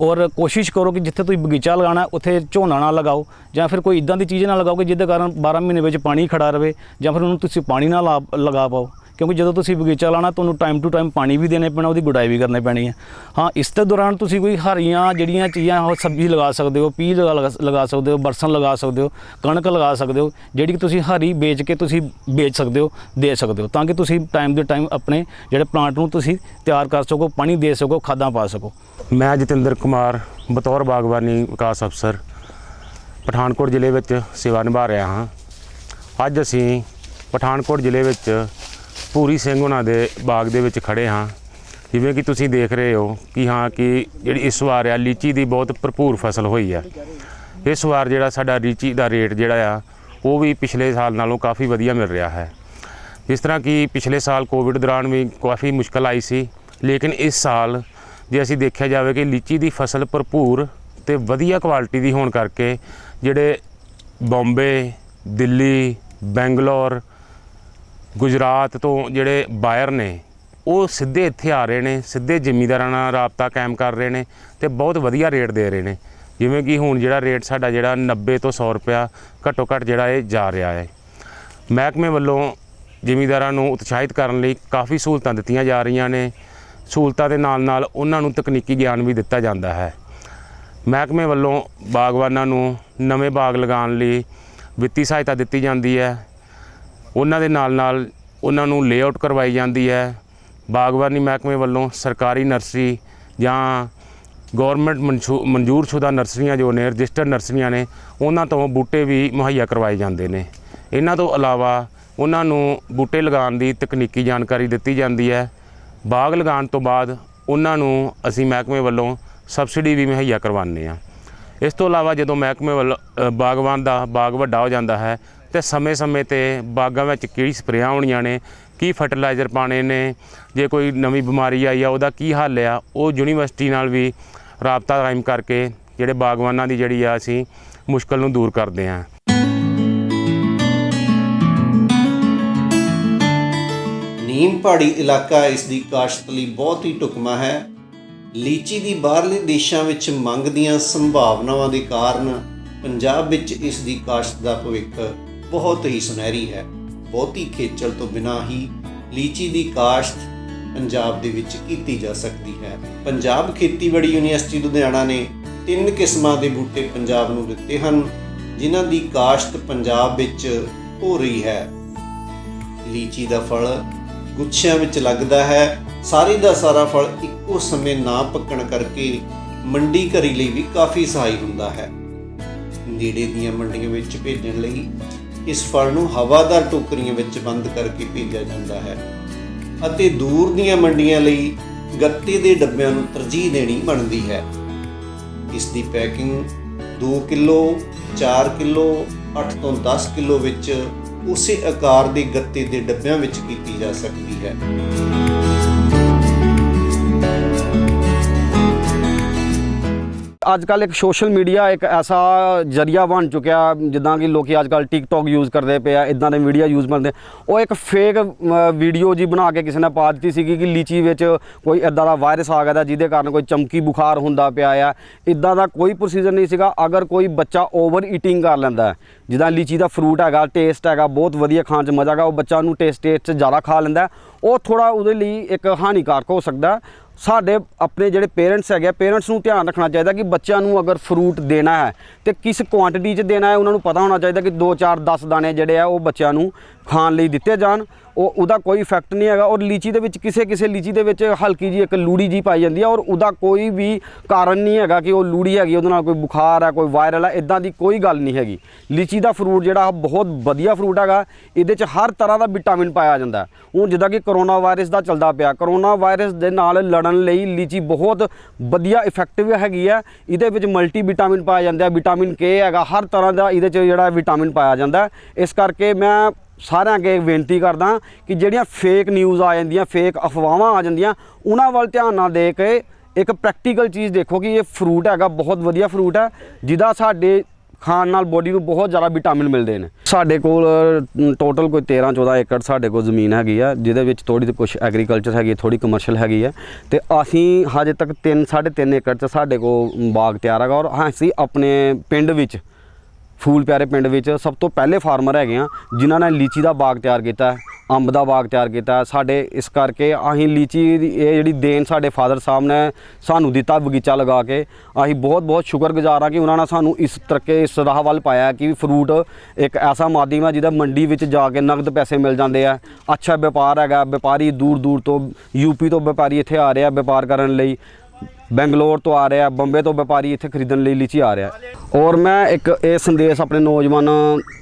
ਔਰ ਕੋਸ਼ਿਸ਼ ਕਰੋ ਕਿ ਜਿੱਥੇ ਤੁਸੀਂ ਬਗੀਚਾ ਲਗਾਉਣਾ ਉੱਥੇ ਝੋਨਾ ਨਾ ਲਗਾਓ ਜਾਂ ਫਿਰ ਕੋਈ ਇਦਾਂ ਦੀ ਚੀਜ਼ ਨਾ ਲਗਾਓ ਕਿ ਜਿਹਦੇ ਕਾਰਨ 12 ਮਹੀਨੇ ਵਿੱਚ ਪਾਣੀ ਖੜਾ ਰਵੇ ਜਾਂ ਫਿਰ ਉਹਨੂੰ ਤੁਸੀਂ ਪਾਣੀ ਨਾ ਲਗਾ ਪਾਓ। ਕਿਉਂਕਿ ਜਦੋਂ ਤੁਸੀਂ ਬਗੀਚਾ ਲਾਉਣਾ ਤੁਹਾਨੂੰ ਟਾਈਮ ਟੂ ਟਾਈਮ ਪਾਣੀ ਵੀ ਦੇਣੇ ਪੈਣਾ, ਉਹਦੀ ਗੁਡਾਈ ਵੀ ਕਰਨੀ ਪੈਣੀ ਹੈ। ਹਾਂ, ਇਸ ਦੇ ਦੌਰਾਨ ਤੁਸੀਂ ਕੋਈ ਹਰੀਆਂ ਜਿਹੜੀਆਂ ਚੀਜ਼ਾਂ ਉਹ ਸਬਜ਼ੀ ਲਗਾ ਸਕਦੇ ਹੋ, ਪੀਹ ਲਗਾ ਸਕਦੇ ਹੋ, ਬਰਸਨ ਲਗਾ ਸਕਦੇ ਹੋ, ਕਣਕ ਲਗਾ ਸਕਦੇ ਹੋ, ਜਿਹੜੀ ਕਿ ਤੁਸੀਂ ਹਰੀ ਵੇਚ ਕੇ ਤੁਸੀਂ ਵੇਚ ਸਕਦੇ ਹੋ, ਦੇ ਸਕਦੇ ਹੋ, ਤਾਂ ਕਿ ਤੁਸੀਂ ਟਾਈਮ ਦੇ ਟਾਈਮ ਆਪਣੇ ਜਿਹੜੇ ਪਲਾਂਟ ਨੂੰ ਤੁਸੀਂ ਤਿਆਰ ਕਰ ਸਕੋ, ਪਾਣੀ ਦੇ ਸਕੋ, ਖਾਦਾਂ ਪਾ ਸਕੋ। ਮੈਂ ਜਤਿੰਦਰ ਕੁਮਾਰ ਬਤੌਰ ਬਾਗਬਾਨੀ ਵਿਕਾਸ ਅਫਸਰ ਪਠਾਨਕੋਟ ਜ਼ਿਲ੍ਹੇ ਵਿੱਚ ਸੇਵਾ ਨਿਭਾ ਰਿਹਾ ਹਾਂ। ਅੱਜ ਅਸੀਂ ਪਠਾਨਕੋਟ ਜ਼ਿਲ੍ਹੇ ਵਿੱਚ ਭੂਰੀ ਸਿੰਘ ਉਹਨਾਂ ਦੇ ਬਾਗ ਦੇ ਵਿੱਚ ਖੜ੍ਹੇ ਹਾਂ। ਜਿਵੇਂ ਕਿ ਤੁਸੀਂ ਦੇਖ ਰਹੇ ਹੋ ਕਿ ਕਿ ਜਿਹੜੀ ਇਸ ਵਾਰ ਆ ਲੀਚੀ ਦੀ ਬਹੁਤ ਭਰਪੂਰ ਫਸਲ ਹੋਈ ਆ। ਇਸ ਵਾਰ ਜਿਹੜਾ ਸਾਡਾ ਲੀਚੀ ਦਾ ਰੇਟ ਜਿਹੜਾ ਆ ਉਹ ਵੀ ਪਿਛਲੇ ਸਾਲ ਨਾਲੋਂ ਕਾਫੀ ਵਧੀਆ ਮਿਲ ਰਿਹਾ ਹੈ। ਜਿਸ ਤਰ੍ਹਾਂ ਕਿ ਪਿਛਲੇ ਸਾਲ ਕੋਵਿਡ ਦੌਰਾਨ ਵੀ ਕਾਫੀ ਮੁਸ਼ਕਲ ਆਈ ਸੀ, ਲੇਕਿਨ ਇਸ ਸਾਲ ਜੇ ਅਸੀਂ ਦੇਖਿਆ ਜਾਵੇ ਕਿ ਲੀਚੀ ਦੀ ਫਸਲ ਭਰਪੂਰ ਤੇ ਵਧੀਆ ਕੁਆਲਿਟੀ ਦੀ ਹੋਣ ਕਰਕੇ ਜਿਹੜੇ ਬੰਬੇ, ਦਿੱਲੀ, ਬੈਂਗਲੌਰ, ਗੁਜਰਾਤ ਤੋਂ ਜਿਹੜੇ ਬਾਇਰ ਨੇ ਉਹ ਸਿੱਧੇ ਇੱਥੇ ਆ ਰਹੇ ਨੇ, ਸਿੱਧੇ ਜ਼ਿਮੀਂਦਾਰਾਂ ਨਾਲ ਰਾਬਤਾ ਕਾਇਮ ਕਰ ਰਹੇ ਨੇ ਤੇ ਬਹੁਤ ਵਧੀਆ ਰੇਟ ਦੇ ਰਹੇ ਨੇ। ਜਿਵੇਂ ਕਿ ਹੁਣ ਜਿਹੜਾ ਰੇਟ ਸਾਡਾ ਜਿਹੜਾ 90 ਤੋਂ 100 ਰੁਪਇਆ ਘੱਟੋ ਘੱਟ ਜਿਹੜਾ ਇਹ ਜਾ ਰਿਹਾ ਹੈ। ਮਹਿਕਮੇ ਵੱਲੋਂ ਜ਼ਿਮੀਂਦਾਰਾਂ ਨੂੰ ਉਤਸ਼ਾਹਿਤ ਕਰਨ ਲਈ ਕਾਫੀ ਸਹੂਲਤਾਂ ਦਿੱਤੀਆਂ ਜਾ ਰਹੀਆਂ ਨੇ। ਸਹੂਲਤਾਂ ਦੇ ਨਾਲ ਨਾਲ ਉਹਨਾਂ ਨੂੰ ਤਕਨੀਕੀ ਗਿਆਨ ਵੀ ਦਿੱਤਾ ਜਾਂਦਾ ਹੈ। ਮਹਿਕਮੇ ਵੱਲੋਂ ਬਾਗਬਾਨਾਂ ਨੂੰ ਨਵੇਂ ਬਾਗ ਲਗਾਉਣ ਲਈ ਵਿੱਤੀ ਸਹਾਇਤਾ ਦਿੱਤੀ ਜਾਂਦੀ ਹੈ। ਉਹਨਾਂ ਦੇ ਨਾਲ ਨਾਲ ਉਹਨਾਂ ਨੂੰ ਲੇਆਊਟ ਕਰਵਾਈ ਜਾਂਦੀ ਹੈ। ਬਾਗਬਾਨੀ ਮਹਿਕਮੇ ਵੱਲੋਂ ਸਰਕਾਰੀ ਨਰਸਰੀ ਜਾਂ ਗੌਰਮੈਂਟ ਮਨਜ਼ੂਰਸ਼ੁਦਾ ਨਰਸਰੀਆਂ ਜੋ ਨੇ, ਰਜਿਸਟਰਡ ਨਰਸਰੀਆਂ ਨੇ, ਉਹਨਾਂ ਤੋਂ ਬੂਟੇ ਵੀ ਮੁਹੱਈਆ ਕਰਵਾਏ ਜਾਂਦੇ ਨੇ। ਇਹਨਾਂ ਤੋਂ ਇਲਾਵਾ ਉਹਨਾਂ ਨੂੰ ਬੂਟੇ ਲਗਾਉਣ ਦੀ ਤਕਨੀਕੀ ਜਾਣਕਾਰੀ ਦਿੱਤੀ ਜਾਂਦੀ ਹੈ। ਬਾਗ ਲਗਾਉਣ ਤੋਂ ਬਾਅਦ ਉਹਨਾਂ ਨੂੰ ਅਸੀਂ ਮਹਿਕਮੇ ਵੱਲੋਂ ਸਬਸਿਡੀ ਵੀ ਮੁਹੱਈਆ ਕਰਵਾਉਂਦੇ ਹਾਂ। ਇਸ ਤੋਂ ਇਲਾਵਾ ਜਦੋਂ ਮਹਿਕਮੇ ਵੱਲੋਂ ਬਾਗਵਾਨ ਦਾ ਬਾਗ ਵੱਡਾ ਹੋ ਜਾਂਦਾ ਹੈ ਤੇ ਸਮੇਂ-ਸਮੇਂ 'ਤੇ ਬਾਗਾਂ ਵਿੱਚ ਕਿਹੜੀ ਸਪਰੇਆਂ ਹੋਣੀਆਂ ਨੇ, ਕੀ ਫਰਟੀਲਾਈਜ਼ਰ ਪਾਣੇ ਨੇ, ਜੇ ਕੋਈ ਨਵੀਂ ਬਿਮਾਰੀ ਆਈ ਆ ਉਹਦਾ ਕੀ ਹੱਲ ਆ, ਉਹ ਯੂਨੀਵਰਸਿਟੀ ਨਾਲ ਵੀ ਰਾਬਤਾ ਕਾਇਮ ਕਰਕੇ ਜਿਹੜੇ ਬਾਗਵਾਨਾਂ ਦੀ ਜਿਹੜੀ ਆ ਅਸੀਂ ਮੁਸ਼ਕਲ ਨੂੰ ਦੂਰ ਕਰਦੇ ਹਾਂ। ਨੀਮ ਪਹਾੜੀ ਇਲਾਕਾ ਇਸ ਦੀ ਕਾਸ਼ਤ ਲਈ ਬਹੁਤ ਹੀ ਢੁਕਵਾਂ ਹੈ। ਲੀਚੀ ਦੀ ਬਾਹਰਲੇ ਦੇਸ਼ਾਂ ਵਿੱਚ ਮੰਗ ਦੀਆਂ ਸੰਭਾਵਨਾਵਾਂ ਦੇ ਕਾਰਨ ਪੰਜਾਬ ਵਿੱਚ ਇਸ ਦੀ ਕਾਸ਼ਤ ਦਾ ਭਵਿੱਖ ਬਹੁਤ ਹੀ ਸੁਨਹਿਰੀ ਹੈ। ਬਹੁਤੀ ਖੇਚਲ ਤੋਂ ਬਿਨਾਂ ਹੀ ਲੀਚੀ ਦੀ ਕਾਸ਼ਤ ਪੰਜਾਬ ਦੇ ਵਿੱਚ ਕੀਤੀ ਜਾ ਸਕਦੀ ਹੈ। ਪੰਜਾਬ ਖੇਤੀਬਾੜੀ ਯੂਨੀਵਰਸਿਟੀ ਲੁਧਿਆਣਾ ਨੇ 3 ਕਿਸਮਾਂ ਦੇ ਬੂਟੇ ਪੰਜਾਬ ਨੂੰ ਦਿੱਤੇ ਹਨ, ਜਿਨ੍ਹਾਂ ਦੀ ਕਾਸ਼ਤ ਪੰਜਾਬ ਵਿੱਚ ਹੋ ਰਹੀ ਹੈ। ਲੀਚੀ ਦਾ ਫਲ ਗੁੱਛਿਆਂ ਵਿੱਚ ਲੱਗਦਾ ਹੈ। ਸਾਰੇ ਦਾ ਸਾਰਾ ਫਲ ਇੱਕੋ ਸਮੇਂ ਨਾ ਪੱਕਣ ਕਰਕੇ ਮੰਡੀ ਘਰੀ ਲਈ ਵੀ ਕਾਫੀ ਸਹਾਈ ਹੁੰਦਾ ਹੈ। ਨੇੜੇ ਦੀਆਂ ਮੰਡੀਆਂ ਵਿੱਚ ਭੇਜਣ ਲਈ ਇਸ ਫਲ ਨੂੰ ਹਵਾਦਾਰ ਟੋਕਰੀਆਂ ਵਿੱਚ ਬੰਦ ਕਰਕੇ ਭੇਜਿਆ ਜਾਂਦਾ ਹੈ ਅਤੇ ਦੂਰ ਦੀਆਂ ਮੰਡੀਆਂ ਲਈ ਗੱਤੇ ਦੇ ਡੱਬਿਆਂ ਨੂੰ ਤਰਜੀਹ ਦੇਣੀ ਬਣਦੀ ਹੈ। ਇਸ ਦੀ ਪੈਕਿੰਗ 2 ਕਿਲੋ, 4 ਕਿਲੋ, 8 ਤੋਂ 10 ਕਿਲੋ ਵਿੱਚ ਉਸੇ ਆਕਾਰ ਦੇ ਗੱਤੇ ਦੇ ਡੱਬਿਆਂ ਵਿੱਚ ਕੀਤੀ ਜਾ ਸਕਦੀ ਹੈ। ਅੱਜ ਕੱਲ੍ਹ ਇੱਕ ਸੋਸ਼ਲ ਮੀਡੀਆ ਇੱਕ ਐਸਾ ਜ਼ਰੀਆ ਬਣ ਚੁੱਕਿਆ, ਜਿੱਦਾਂ ਕਿ ਲੋਕੀ ਅੱਜ ਕੱਲ੍ਹ ਟਿਕਟੌਕ ਯੂਜ਼ ਕਰਦੇ ਪਏ ਆ, ਇਦਾਂ ਦੇ ਮੀਡੀਆ ਯੂਜ਼ ਕਰਦੇ। ਉਹ ਇੱਕ ਫੇਕ ਵੀਡੀਓ ਜੀ ਬਣਾ ਕੇ ਕਿਸੇ ਨੇ ਪਾ ਦਿੱਤੀ ਸੀਗੀ ਕਿ ਲੀਚੀ ਵਿੱਚ ਕੋਈ ਇਦਾਂ ਦਾ ਵਾਇਰਸ ਆ ਗਿਆ ਜਿਹਦੇ ਕਾਰਨ ਕੋਈ ਚਮਕੀ ਬੁਖਾਰ ਹੁੰਦਾ ਪਿਆ ਆ। ਇਦਾਂ ਦਾ ਕੋਈ ਪ੍ਰੋਸੀਜਰ ਨਹੀਂ ਸੀਗਾ। ਅਗਰ ਕੋਈ ਬੱਚਾ ਓਵਰ ਈਟਿੰਗ ਕਰ ਲੈਂਦਾ ਹੈ, ਜਿੱਦਾਂ ਲੀਚੀ ਦਾ ਫਰੂਟ ਹੈਗਾ, ਟੇਸਟ ਹੈਗਾ, ਬਹੁਤ ਵਧੀਆ ਖਾਣ 'ਚ ਮਜ਼ਾ ਹੈਗਾ, ਉਹ ਬੱਚਾ ਨੂੰ ਟੇਸਟ 'ਚ ਜ਼ਿਆਦਾ ਖਾ ਲੈਂਦਾ, ਉਹ ਥੋੜ੍ਹਾ ਉਹਦੇ ਲਈ ਇੱਕ ਹਾਨੀਕਾਰਕ ਹੋ ਸਕਦਾ। ਸਾਡੇ ਆਪਣੇ ਜਿਹੜੇ ਪੇਰੈਂਟਸ ਹੈਗੇ, ਪੇਰੈਂਟਸ ਨੂੰ ਧਿਆਨ ਰੱਖਣਾ ਚਾਹੀਦਾ ਕਿ ਬੱਚਿਆਂ ਨੂੰ ਅਗਰ ਫਰੂਟ ਦੇਣਾ ਹੈ ਤੇ ਕਿਸ ਕੁਆਂਟੀਟੀ 'ਚ ਦੇਣਾ ਹੈ। ਉਹਨਾਂ ਨੂੰ ਪਤਾ ਹੋਣਾ ਚਾਹੀਦਾ ਕਿ 2 4 10 ਦਾਣੇ ਜਿਹੜੇ ਆ ਉਹ ਬੱਚਿਆਂ ਨੂੰ ਖਾਣ ਲਈ ਦਿੱਤੇ ਜਾਣ। ਉਹਦਾ ਕੋਈ ਇਫੈਕਟ ਨਹੀਂ ਹੈਗਾ। ਔਰ ਲੀਚੀ ਦੇ ਵਿੱਚ ਕਿਸੇ ਲੀਚੀ ਦੇ ਵਿੱਚ ਹਲਕੀ ਜੀ ਇੱਕ ਲੂੜੀ ਜੀ ਪਾਈ ਜਾਂਦੀ ਹੈ, ਔਰ ਉਹਦਾ ਕੋਈ ਵੀ ਕਾਰਨ ਨਹੀਂ ਹੈਗਾ ਕਿ ਉਹ ਲੂੜੀ ਹੈਗੀ ਉਹਦੇ ਨਾਲ ਕੋਈ ਬੁਖਾਰ ਹੈ, ਕੋਈ ਵਾਇਰਲ ਹੈ, ਇਦਾਂ ਦੀ ਕੋਈ ਗੱਲ ਨਹੀਂ ਹੈਗੀ। ਲੀਚੀ ਦਾ ਫਰੂਟ ਜਿਹੜਾ ਬਹੁਤ ਵਧੀਆ ਫਰੂਟ ਹੈਗਾ। ਇਹਦੇ 'ਚ ਹਰ ਤਰ੍ਹਾਂ ਦਾ ਵਿਟਾਮਿਨ ਪਾਇਆ ਜਾਂਦਾ। ਹੁਣ ਜਿੱਦਾਂ ਕਿ ਕਰੋਨਾ ਵਾਇਰਸ ਦਾ ਚੱਲਦਾ ਪਿਆ, ਕਰੋਨਾ ਵਾਇਰਸ ਦੇ ਨਾਲ ਲੜਨ ਲਈ ਲੀਚੀ ਬਹੁਤ ਵਧੀਆ ਇਫੈਕਟਿਵ ਹੈਗੀ ਹੈ। ਇਹਦੇ ਵਿੱਚ ਮਲਟੀ ਵਿਟਾਮਿਨ ਪਾਇਆ ਜਾਂਦਾ, ਵਿਟਾਮਿਨ ਕੇ ਹੈਗਾ, ਹਰ ਤਰ੍ਹਾਂ ਦਾ ਇਹਦੇ 'ਚ ਜਿਹੜਾ ਵਿਟਾਮਿਨ ਪਾਇਆ ਜਾਂਦਾ। ਇਸ ਕਰਕੇ ਮੈਂ ਸਾਰਿਆਂ ਅੱਗੇ ਬੇਨਤੀ ਕਰਦਾ ਕਿ ਜਿਹੜੀਆਂ ਫੇਕ ਨਿਊਜ਼ ਆ ਜਾਂਦੀਆਂ, ਫੇਕ ਅਫਵਾਹਾਂ ਆ ਜਾਂਦੀਆਂ, ਉਹਨਾਂ ਵੱਲ ਧਿਆਨ ਨਾ ਦੇ ਕੇ ਇੱਕ ਪ੍ਰੈਕਟੀਕਲ ਚੀਜ਼ ਦੇਖੋ ਕਿ ਇਹ ਫਰੂਟ ਹੈਗਾ, ਬਹੁਤ ਵਧੀਆ ਫਰੂਟ ਹੈ, ਜਿਹਦਾ ਸਾਡੇ ਖਾਣ ਨਾਲ ਬੋਡੀ ਨੂੰ ਬਹੁਤ ਜ਼ਿਆਦਾ ਵਿਟਾਮਿਨ ਮਿਲਦੇ ਨੇ। ਸਾਡੇ ਕੋਲ ਟੋਟਲ ਕੋਈ 13 14 ਏਕੜ ਸਾਡੇ ਕੋਲ ਜ਼ਮੀਨ ਹੈਗੀ ਆ, ਜਿਹਦੇ ਵਿੱਚ ਥੋੜ੍ਹੀ ਕੁਝ ਐਗਰੀਕਲਚਰ ਹੈਗੀ, ਥੋੜ੍ਹੀ ਕਮਰਸ਼ੀਅਲ ਹੈਗੀ ਹੈ। ਅਤੇ ਅਸੀਂ ਹਜੇ ਤੱਕ 3.5 ਏਕੜ 'ਚ ਸਾਡੇ ਕੋਲ ਬਾਗ ਤਿਆਰ ਹੈਗਾ। ਔਰ ਅਸੀਂ ਆਪਣੇ ਪਿੰਡ ਵਿੱਚ, ਫੂਲ ਪਿਆਰੇ ਪਿੰਡ ਵਿੱਚ ਸਭ ਤੋਂ ਪਹਿਲੇ ਫਾਰਮਰ ਹੈਗੇ ਆ ਜਿਨ੍ਹਾਂ ਨੇ ਲੀਚੀ ਦਾ ਬਾਗ ਤਿਆਰ ਕੀਤਾ ਹੈ, ਅੰਬ ਦਾ ਬਾਗ ਤਿਆਰ ਕੀਤਾ ਹੈ। ਸਾਡੇ ਇਸ ਕਰਕੇ ਅਸੀਂ ਲੀਚੀ ਦੀ ਇਹ ਜਿਹੜੀ ਦੇਣ ਸਾਡੇ ਫਾਦਰ ਸਾਹਿਬ ਨੇ ਸਾਨੂੰ ਦਿੱਤਾ ਬਗੀਚਾ ਲਗਾ ਕੇ, ਅਸੀਂ ਬਹੁਤ ਬਹੁਤ ਸ਼ੁਕਰਗੁਜ਼ਾਰ ਹਾਂ ਕਿ ਉਹਨਾਂ ਨੇ ਸਾਨੂੰ ਇਸ ਤਰੀਕੇ ਇਸ ਰਾਹ ਵੱਲ ਪਾਇਆ ਕਿ ਫਰੂਟ ਇੱਕ ਐਸਾ ਮਾਧਿਅਮ ਹੈ ਜਿਹਦਾ ਮੰਡੀ ਵਿੱਚ ਜਾ ਕੇ ਨਗਦ ਪੈਸੇ ਮਿਲ ਜਾਂਦੇ ਆ। ਅੱਛਾ ਵਪਾਰ ਹੈਗਾ, ਵਪਾਰੀ ਦੂਰ ਦੂਰ ਤੋਂ ਯੂਪੀ ਤੋਂ ਵਪਾਰੀ ਇੱਥੇ ਆ ਰਿਹਾ ਵਪਾਰ ਕਰਨ ਲਈ, ਬੈਂਗਲੋਰ ਤੋਂ ਆ ਰਿਹਾ, ਬੰਬੇ ਤੋਂ ਵਪਾਰੀ ਇੱਥੇ ਖਰੀਦਣ ਲਈ ਲੀਚੀ ਆ ਰਿਹਾ। ਔਰ ਮੈਂ ਇੱਕ ਇਹ ਸੰਦੇਸ਼ ਆਪਣੇ ਨੌਜਵਾਨ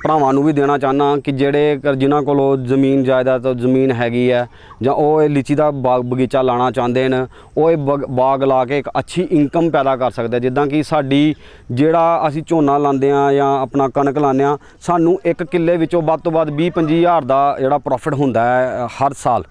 ਭਰਾਵਾਂ ਨੂੰ ਵੀ ਦੇਣਾ ਚਾਹੁੰਦਾ ਕਿ ਜਿਹੜੇ ਜਿਨ੍ਹਾਂ ਕੋਲੋਂ ਜ਼ਮੀਨ ਜਾਇਦਾਦ ਜ਼ਮੀਨ ਹੈਗੀ ਹੈ ਜਾਂ ਉਹ ਇਹ ਲੀਚੀ ਦਾ ਬਾਗ ਬਗੀਚਾ ਲਾਉਣਾ ਚਾਹੁੰਦੇ ਨੇ, ਉਹ ਇਹ ਬਾਗ ਲਾ ਕੇ ਇੱਕ ਅੱਛੀ ਇਨਕਮ ਪੈਦਾ ਕਰ ਸਕਦੇ। ਜਿੱਦਾਂ ਕਿ ਸਾਡੀ ਜਿਹੜਾ ਅਸੀਂ ਝੋਨਾ ਲਾਉਂਦੇ ਹਾਂ ਜਾਂ ਆਪਣਾ ਕਣਕ ਲਾਉਂਦੇ ਹਾਂ, ਸਾਨੂੰ 1 ਕਿੱਲੇ ਵਿੱਚੋਂ ਵੱਧ ਤੋਂ ਵੱਧ 20-25 ਹਜ਼ਾਰ ਦਾ ਜਿਹੜਾ ਪ੍ਰੋਫਿਟ ਹੁੰਦਾ ਹੈ ਹਰ ਸਾਲ।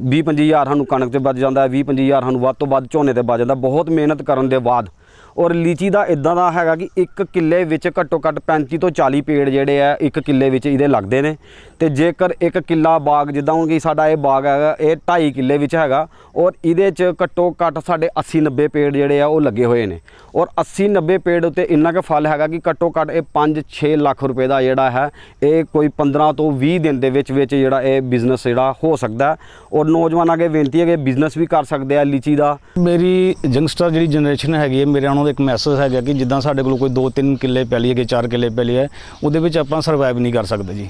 20-25 ਹਜ਼ਾਰ ਸਾਨੂੰ ਕਣਕ 'ਤੇ ਬਚ ਜਾਂਦਾ ਹੈ, 20-25 ਹਜ਼ਾਰ ਸਾਨੂੰ ਵੱਧ ਤੋਂ ਵੱਧ ਝੋਨੇ 'ਤੇ ਬਚ ਜਾਂਦਾ, ਬਹੁਤ ਮਿਹਨਤ ਕਰਨ ਦੇ ਬਾਅਦ। ਔਰ ਲੀਚੀ ਦਾ ਇਦਾਂ ਦਾ ਹੈਗਾ ਕਿ 1 ਕਿੱਲੇ ਵਿੱਚ ਘੱਟੋ ਘੱਟ 35 ਤੋਂ 40 ਪੇੜ ਜਿਹੜੇ ਆ 1 ਕਿੱਲੇ ਵਿੱਚ ਇਹਦੇ ਲੱਗਦੇ ਨੇ। ਅਤੇ ਜੇਕਰ 1 ਕਿੱਲਾ ਬਾਗ, ਜਿੱਦਾਂ ਹੁਣ ਕਿ ਸਾਡਾ ਇਹ ਬਾਗ ਹੈਗਾ ਇਹ 2.5 ਕਿੱਲੇ ਵਿੱਚ ਹੈਗਾ, ਔਰ ਇਹਦੇ 'ਚ ਘੱਟੋ ਘੱਟ ਸਾਡੇ 80-90 ਪੇੜ ਜਿਹੜੇ ਆ ਉਹ ਲੱਗੇ ਹੋਏ ਨੇ। ਔਰ 80-90 ਪੇੜ ਉੱਤੇ ਇੰਨਾ ਕੁ ਫਲ ਹੈਗਾ ਕਿ ਘੱਟੋ ਘੱਟ ਇਹ 5-6 ਲੱਖ ਰੁਪਏ ਦਾ ਜਿਹੜਾ ਹੈ ਇਹ ਕੋਈ 15 ਤੋਂ 20 ਦਿਨ ਦੇ ਵਿੱਚ ਜਿਹੜਾ ਇਹ ਬਿਜ਼ਨਸ ਜਿਹੜਾ ਹੋ ਸਕਦਾ। ਔਰ ਨੌਜਵਾਨਾਂ ਅੱਗੇ ਬੇਨਤੀ ਹੈ ਕਿ ਬਿਜ਼ਨਸ ਵੀ ਕਰ ਸਕਦੇ ਆ ਲੀਚੀ ਦਾ। ਮੇਰੀ ਯੰਗਸਟਰ ਜਿਹੜੀ ਜਨਰੇਸ਼ਨ ਹੈਗੀ ਹੈ, ਮੇਰੇ ਉਹਨਾਂ ਦਾ ਇੱਕ ਮੈਸੇਜ ਹੈਗਾ ਕਿ ਜਿੱਦਾਂ ਸਾਡੇ ਕੋਲ ਕੋਈ 2-3 ਕਿੱਲੇ ਪੈਲੀ ਹੈਗੇ, 4 ਕਿੱਲੇ ਪੈਲੀ ਹੈ, ਉਹਦੇ ਵਿੱਚ ਆਪਾਂ ਸਰਵਾਈਵ ਨਹੀਂ ਕਰ ਸਕਦੇ ਜੀ।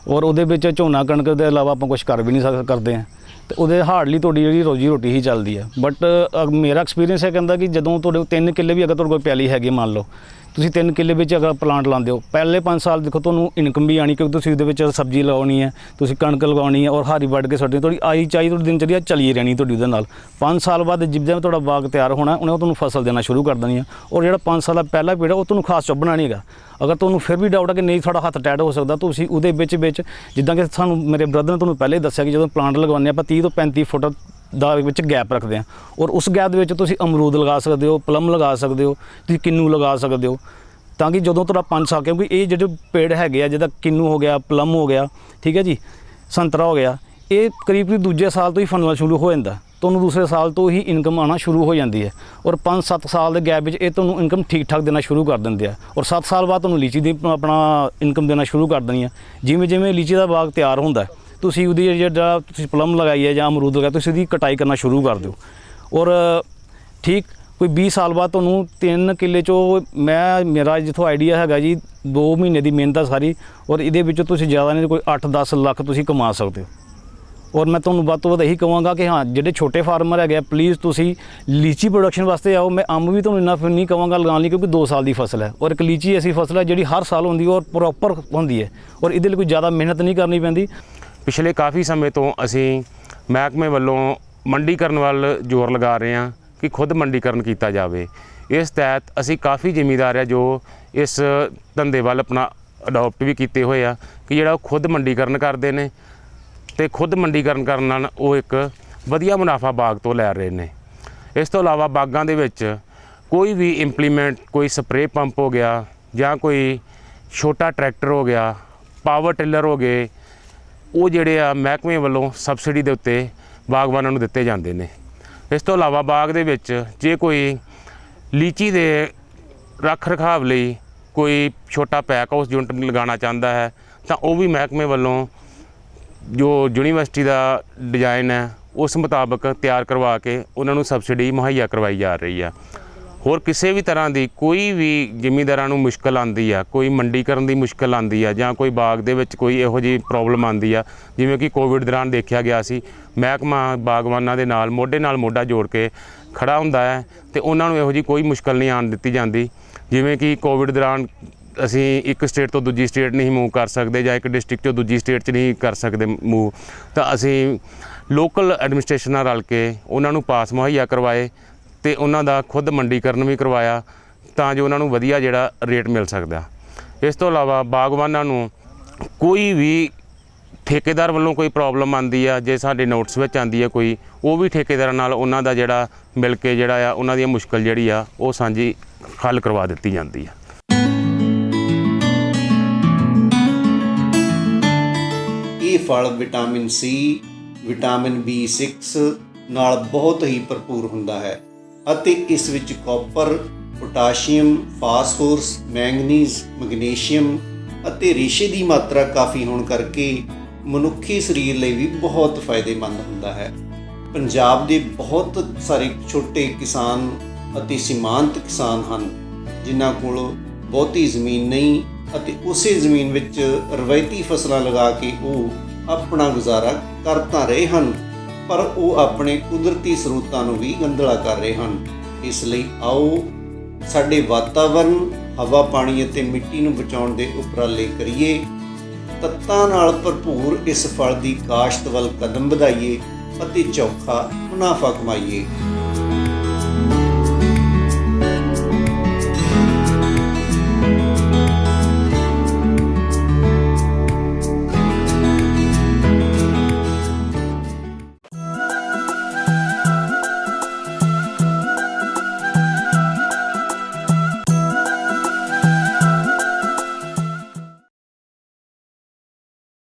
ਔਰ ਉਹਦੇ ਵਿੱਚ ਝੋਨਾ ਕਣਕ ਦੇ ਇਲਾਵਾ ਆਪਾਂ ਕੁਝ ਕਰ ਵੀ ਨਹੀਂ ਕਰਦੇ ਹਾਂ, ਅਤੇ ਉਹਦੇ ਹਾਰਡਲੀ ਤੁਹਾਡੀ ਜਿਹੜੀ ਰੋਜੀ ਰੋਟੀ ਹੀ ਚੱਲਦੀ ਹੈ। ਬਟ ਮੇਰਾ ਐਕਸਪੀਰੀਅੰਸ ਇਹ ਕਹਿੰਦਾ ਕਿ ਜਦੋਂ ਤੁਹਾਡੇ 3 ਕਿੱਲੇ ਵੀ ਅਗਰ ਤੁਹਾਡੇ ਕੋਲ ਪੈਲੀ ਹੈਗੀ, ਮੰਨ ਲਓ ਤੁਸੀਂ 3 ਕਿੱਲੇ ਵਿੱਚ ਅਗਰ ਪਲਾਂਟ ਲਾਉਂਦੇ ਹੋ, ਪਹਿਲੇ 5 ਸਾਲ ਦੇਖੋ ਤੁਹਾਨੂੰ ਇਨਕਮ ਵੀ ਆਣੀ, ਕਿਉਂਕਿ ਤੁਸੀਂ ਉਹਦੇ ਵਿੱਚ ਸਬਜ਼ੀ ਲਗਾਉਣੀ ਹੈ, ਤੁਸੀਂ ਕਣਕ ਲਗਾਉਣੀ ਹੈ, ਔਰ ਹਾਰੀ ਵੱਢ ਕੇ ਤੁਹਾਡੀ ਆਈ ਚਾਈ ਤੁਹਾਡੀ ਦਿਨਚਰਿਆ ਚਲੀ ਰਹਿਣੀ ਤੁਹਾਡੀ ਉਹਦੇ ਨਾਲ। 5 ਸਾਲ ਬਾਅਦ ਜਿੱਦਾਂ ਤੁਹਾਡਾ ਬਾਗ ਤਿਆਰ ਹੋਣਾ, ਉਹਨੇ ਤੁਹਾਨੂੰ ਫਸਲ ਦੇਣਾ ਸ਼ੁਰੂ ਕਰ ਦੇਣੀ ਹੈ। ਔਰ ਜਿਹੜਾ 5 ਸਾਲ ਦਾ ਪਹਿਲਾ ਪੀੜਾ ਉਹ ਤੁਹਾਨੂੰ ਖਾਸ ਚੁੱਭਣਾ ਨਹੀਂ ਹੈਗਾ। ਅਗਰ ਤੁਹਾਨੂੰ ਫਿਰ ਵੀ ਡਾਊਟ ਹੈ ਕਿ ਨਹੀਂ ਤੁਹਾਡਾ ਹੱਥ ਟੈਟ ਹੋ ਸਕਦਾ, ਤੁਸੀਂ ਉਹਦੇ ਵਿੱਚ ਜਿੱਦਾਂ ਕਿ ਸਾਨੂੰ ਮੇਰੇ ਬ੍ਰਦਰ ਨੇ ਤੁਹਾਨੂੰ ਪਹਿਲੇ ਦੱਸਿਆ ਕਿ ਜਦੋਂ ਪਲਾਂਟ ਲਗਾਉਂਦੇ ਆਪਾਂ 30 ਤੋਂ 35 ਫੁੱਟ ਦਾ ਵਿੱਚ ਗੈਪ ਰੱਖਦੇ ਹਾਂ, ਔਰ ਉਸ ਗੈਪ ਦੇ ਵਿੱਚ ਤੁਸੀਂ ਅਮਰੂਦ ਲਗਾ ਸਕਦੇ ਹੋ, ਪਲਮ ਲਗਾ ਸਕਦੇ ਹੋ, ਤੁਸੀਂ ਕਿੰਨੂ ਲਗਾ ਸਕਦੇ ਹੋ, ਤਾਂ ਕਿ ਜਦੋਂ ਤੁਹਾਡਾ 5 ਸਾਲ, ਕਿਉਂਕਿ ਇਹ ਜਿਹੜੇ ਪੇੜ ਹੈਗੇ ਆ, ਜਿੱਦਾਂ ਕਿੰਨੂ ਹੋ ਗਿਆ, ਪਲਮ ਹੋ ਗਿਆ, ਠੀਕ ਹੈ ਜੀ, ਸੰਤਰਾ ਹੋ ਗਿਆ, ਇਹ ਕਰੀਬ ਦੂਜੇ ਸਾਲ ਤੋਂ ਹੀ ਫਲਣਾ ਸ਼ੁਰੂ ਹੋ ਜਾਂਦਾ, ਤੁਹਾਨੂੰ ਦੂਸਰੇ ਸਾਲ ਤੋਂ ਹੀ ਇਨਕਮ ਆਉਣਾ ਸ਼ੁਰੂ ਹੋ ਜਾਂਦੀ ਹੈ। ਔਰ 5-7 ਸਾਲ ਦੇ ਗੈਪ ਵਿੱਚ ਇਹ ਤੁਹਾਨੂੰ ਇਨਕਮ ਠੀਕ ਠਾਕ ਦੇਣਾ ਸ਼ੁਰੂ ਕਰ ਦਿੰਦੇ ਆ। ਔਰ 7 ਸਾਲ ਬਾਅਦ ਤੁਹਾਨੂੰ ਲੀਚੀ ਦੀ ਆਪਣਾ ਇਨਕਮ ਦੇਣਾ ਸ਼ੁਰੂ ਕਰ ਦੇਣੀ ਹੈ। ਜਿਵੇਂ ਜਿਵੇਂ ਲੀਚੀ ਦਾ ਬਾਗ ਤਿਆਰ ਹੁੰਦਾ, ਤੁਸੀਂ ਉਹਦੀ ਜਿਹੜਾ ਤੁਸੀਂ ਪਲਮ ਲਗਾਈ ਹੈ ਜਾਂ ਅਮਰੂਦ ਲਗਾਇਆ, ਤੁਸੀਂ ਉਹਦੀ ਕਟਾਈ ਕਰਨਾ ਸ਼ੁਰੂ ਕਰ ਦਿਓ। ਔਰ ਠੀਕ ਕੋਈ 20 ਸਾਲ ਬਾਅਦ ਤੁਹਾਨੂੰ 3 ਕਿੱਲੇ 'ਚੋਂ ਮੇਰਾ ਜਿੱਥੋਂ ਆਈਡੀਆ ਹੈਗਾ ਜੀ 2 ਮਹੀਨੇ ਦੀ ਮਿਹਨਤ ਆ ਸਾਰੀ, ਔਰ ਇਹਦੇ ਵਿੱਚੋਂ ਤੁਸੀਂ ਜ਼ਿਆਦਾ ਨਹੀਂ ਕੋਈ 8-10 ਲੱਖ ਤੁਸੀਂ ਕਮਾ ਸਕਦੇ ਹੋ। ਔਰ ਮੈਂ ਤੁਹਾਨੂੰ ਵੱਧ ਤੋਂ ਵੱਧ ਇਹੀ ਕਹਾਂਗਾ ਕਿ ਹਾਂ, ਜਿਹੜੇ ਛੋਟੇ ਫਾਰਮਰ ਹੈਗੇ ਆ, ਪਲੀਜ਼ ਤੁਸੀਂ ਲੀਚੀ ਪ੍ਰੋਡਕਸ਼ਨ ਵਾਸਤੇ ਆਓ। ਮੈਂ ਅੰਬ ਵੀ ਤੁਹਾਨੂੰ ਇੰਨਾ ਨਹੀਂ ਕਹਾਂਗਾ ਲਗਾਉਣ ਲਈ, ਕਿਉਂਕਿ 2 ਸਾਲ ਦੀ ਫਸਲ ਹੈ, ਔਰ ਇੱਕ ਲੀਚੀ ਐਸੀ ਫਸਲ ਹੈ ਜਿਹੜੀ ਹਰ ਸਾਲ ਹੁੰਦੀ ਹੈ ਔਰ ਪ੍ਰੋਪਰ ਹੁੰਦੀ ਹੈ, ਔਰ ਇਹਦੇ ਲਈ ਕੋਈ ਜ਼ਿਆਦਾ ਮਿਹਨਤ ਨਹੀਂ ਕਰਨੀ ਪੈਂਦੀ। ਪਿਛਲੇ ਕਾਫੀ ਸਮੇਂ ਤੋਂ ਅਸੀਂ ਮਹਿਕਮੇ ਵੱਲੋਂ ਮੰਡੀਕਰਨ ਵੱਲ ਜ਼ੋਰ ਲਗਾ ਰਹੇ ਹਾਂ ਕਿ ਖੁਦ ਮੰਡੀਕਰਨ ਕੀਤਾ ਜਾਵੇ। ਇਸ ਤਹਿਤ ਅਸੀਂ ਕਾਫੀ ਜ਼ਿਮੀਂਦਾਰ ਆ ਜੋ ਇਸ ਧੰਦੇ ਵੱਲ ਆਪਣਾ ਅਡੋਪਟ ਵੀ ਕੀਤੇ ਹੋਏ ਆ ਕਿ ਜਿਹੜਾ ਉਹ ਖੁਦ ਮੰਡੀਕਰਨ ਕਰਦੇ ਨੇ, ਅਤੇ ਖੁਦ ਮੰਡੀਕਰਨ ਕਰਨ ਨਾਲ ਉਹ ਇੱਕ ਵਧੀਆ ਮੁਨਾਫਾ ਬਾਗ ਤੋਂ ਲੈ ਰਹੇ ਨੇ। ਇਸ ਤੋਂ ਇਲਾਵਾ ਬਾਗਾਂ ਦੇ ਵਿੱਚ ਕੋਈ ਵੀ ਇੰਪਲੀਮੈਂਟ, ਕੋਈ ਸਪਰੇ ਪੰਪ ਹੋ ਗਿਆ ਜਾਂ ਕੋਈ ਛੋਟਾ ਟਰੈਕਟਰ ਹੋ ਗਿਆ, ਪਾਵਰ ਟਿਲਰ ਹੋ ਗਏ, ਉਹ ਜਿਹੜੇ ਆ ਮਹਿਕਮੇ ਵੱਲੋਂ ਸਬਸਿਡੀ ਦੇ ਉੱਤੇ ਬਾਗਬਾਨਾਂ ਨੂੰ ਦਿੱਤੇ ਜਾਂਦੇ ਨੇ। ਇਸ ਤੋਂ ਇਲਾਵਾ ਬਾਗ ਦੇ ਵਿੱਚ ਜੇ ਕੋਈ ਲੀਚੀ ਦੇ ਰੱਖ ਰਖਾਵ ਲਈ ਕੋਈ ਛੋਟਾ ਪੈਕ ਹਾਊਸ ਯੂਨਿਟ ਲਗਾਉਣਾ ਚਾਹੁੰਦਾ ਹੈ ਤਾਂ ਉਹ ਵੀ ਮਹਿਕਮੇ ਵੱਲੋਂ ਜੋ ਯੂਨੀਵਰਸਿਟੀ ਦਾ ਡਿਜ਼ਾਈਨ ਹੈ ਉਸ ਮੁਤਾਬਕ ਤਿਆਰ ਕਰਵਾ ਕੇ ਉਹਨਾਂ ਨੂੰ ਸਬਸਿਡੀ ਮੁਹੱਈਆ ਕਰਵਾਈ ਜਾ ਰਹੀ ਆ। ਹੋਰ ਕਿਸੇ ਵੀ ਤਰ੍ਹਾਂ ਦੀ ਕੋਈ ਵੀ ਜ਼ਿਮੀਂਦਾਰਾਂ ਨੂੰ ਮੁਸ਼ਕਲ ਆਉਂਦੀ ਆ, ਕੋਈ ਮੰਡੀਕਰਨ ਦੀ ਮੁਸ਼ਕਲ ਆਉਂਦੀ ਆ ਜਾਂ ਕੋਈ ਬਾਗ ਦੇ ਵਿੱਚ ਕੋਈ ਇਹੋ ਜਿਹੀ ਪ੍ਰੋਬਲਮ ਆਉਂਦੀ ਆ, ਜਿਵੇਂ ਕਿ ਕੋਵਿਡ ਦੌਰਾਨ ਦੇਖਿਆ ਗਿਆ ਸੀ, ਮਹਿਕਮਾ ਬਾਗਬਾਨਾਂ ਦੇ ਨਾਲ ਮੋਢੇ ਜੋੜ ਕੇ ਖੜਾ ਹੁੰਦਾ ਹੈ ਤੇ ਉਹਨਾਂ ਨੂੰ ਇਹੋ ਜਿਹੀ ਕੋਈ ਮੁਸ਼ਕਲ ਨਹੀਂ ਆਉਣ ਦਿੱਤੀ ਜਾਂਦੀ। ਜਿਵੇਂ ਕਿ ਕੋਵਿਡ ਦੌਰਾਨ ਅਸੀਂ ਇੱਕ ਸਟੇਟ ਤੋਂ ਦੂਜੀ ਸਟੇਟ ਨਹੀਂ ਮੂਵ ਕਰ ਸਕਦੇ ਜਾਂ ਇੱਕ ਡਿਸਟ੍ਰਿਕਟ ਤੋਂ ਦੂਜੀ ਸਟੇਟ 'ਚ ਨਹੀਂ ਕਰ ਸਕਦੇ ਮੂਵ, ਤਾਂ ਅਸੀਂ ਲੋਕਲ ਐਡਮਿਨਿਸਟ੍ਰੇਸ਼ਨ ਨਾਲ ਰਲ ਕੇ ਉਹਨਾਂ ਨੂੰ ਪਾਸ ਮੁਹੱਈਆ ਕਰਵਾਏ ਤੇ ਉਹਨਾਂ ਦਾ ਖੁਦ ਮੰਡੀਕਰਨ ਵੀ ਕਰਵਾਇਆ ਤਾਂ ਜੋ ਉਹਨਾਂ ਨੂੰ ਵਧੀਆ ਜਿਹੜਾ ਰੇਟ ਮਿਲ ਸਕਦਾ। ਇਸ ਤੋਂ ਇਲਾਵਾ ਬਾਗਬਾਨਾਂ ਨੂੰ ਕੋਈ ਵੀ ਠੇਕੇਦਾਰ ਵੱਲੋਂ ਕੋਈ ਪ੍ਰੋਬਲਮ ਆਉਂਦੀ ਆ, ਜੇ ਸਾਡੇ ਨੋਟਿਸ ਵਿੱਚ ਆਉਂਦੀ ਆ ਕੋਈ, ਉਹ ਵੀ ਠੇਕੇਦਾਰਾਂ ਨਾਲ ਉਹਨਾਂ ਦਾ ਜਿਹੜਾ ਮਿਲ ਕੇ ਜਿਹੜਾ ਆ ਉਹਨਾਂ ਦੀ ਮੁਸ਼ਕਲ ਜਿਹੜੀ ਆ ਉਹ ਸਾਂਝੀ ਹੱਲ ਕਰਵਾ ਦਿੱਤੀ ਜਾਂਦੀ ਆ। ਇਹ ਫਲ ਵਿਟਾਮਿਨ ਸੀ, ਵਿਟਾਮਿਨ B6 ਨਾਲ ਬਹੁਤ ਹੀ ਭਰਪੂਰ ਹੁੰਦਾ ਹੈ ਅਤੇ ਇਸ ਵਿੱਚ copper, potassium, phosphorus, manganese, magnesium ਅਤੇ ਰੇਸ਼ੇ ਦੀ ਮਾਤਰਾ ਕਾਫੀ ਹੋਣ ਕਰਕੇ ਮਨੁੱਖੀ ਸਰੀਰ ਲਈ ਵੀ ਬਹੁਤ ਫਾਇਦੇਮੰਦ ਹੁੰਦਾ ਹੈ। ਪੰਜਾਬ ਦੇ ਬਹੁਤ ਸਾਰੇ ਛੋਟੇ ਕਿਸਾਨ ਅਤੇ ਸੀਮਾਂਤ ਕਿਸਾਨ ਹਨ ਜਿਨ੍ਹਾਂ ਕੋਲ ਬਹੁਤੀ ਜ਼ਮੀਨ ਨਹੀਂ ਅਤੇ ਉਸੇ ਜ਼ਮੀਨ ਵਿੱਚ ਰਵਾਇਤੀ ਫਸਲਾਂ ਲਗਾ ਕੇ ਉਹ ਆਪਣਾ ਗੁਜ਼ਾਰਾ ਕਰ ਤਾਂ ਰਹੇ ਹਨ, ਪਰ ਉਹ ਆਪਣੇ ਕੁਦਰਤੀ ਸਰੋਤਾਂ ਨੂੰ ਵੀ ਗੰਧਲਾ ਕਰ ਰਹੇ ਹਨ। ਇਸ ਲਈ ਆਓ ਸਾਡੇ ਵਾਤਾਵਰਨ, ਹਵਾ, ਪਾਣੀ ਅਤੇ ਮਿੱਟੀ ਨੂੰ ਬਚਾਉਣ ਦੇ ਉਪਰਾਲੇ ਕਰੀਏ, ਤੱਤਾਂ ਨਾਲ ਭਰਪੂਰ ਇਸ ਫਲ ਦੀ ਕਾਸ਼ਤ ਵੱਲ ਕਦਮ ਵਧਾਈਏ ਅਤੇ ਚੋਖਾ ਮੁਨਾਫਾ ਕਮਾਈਏ।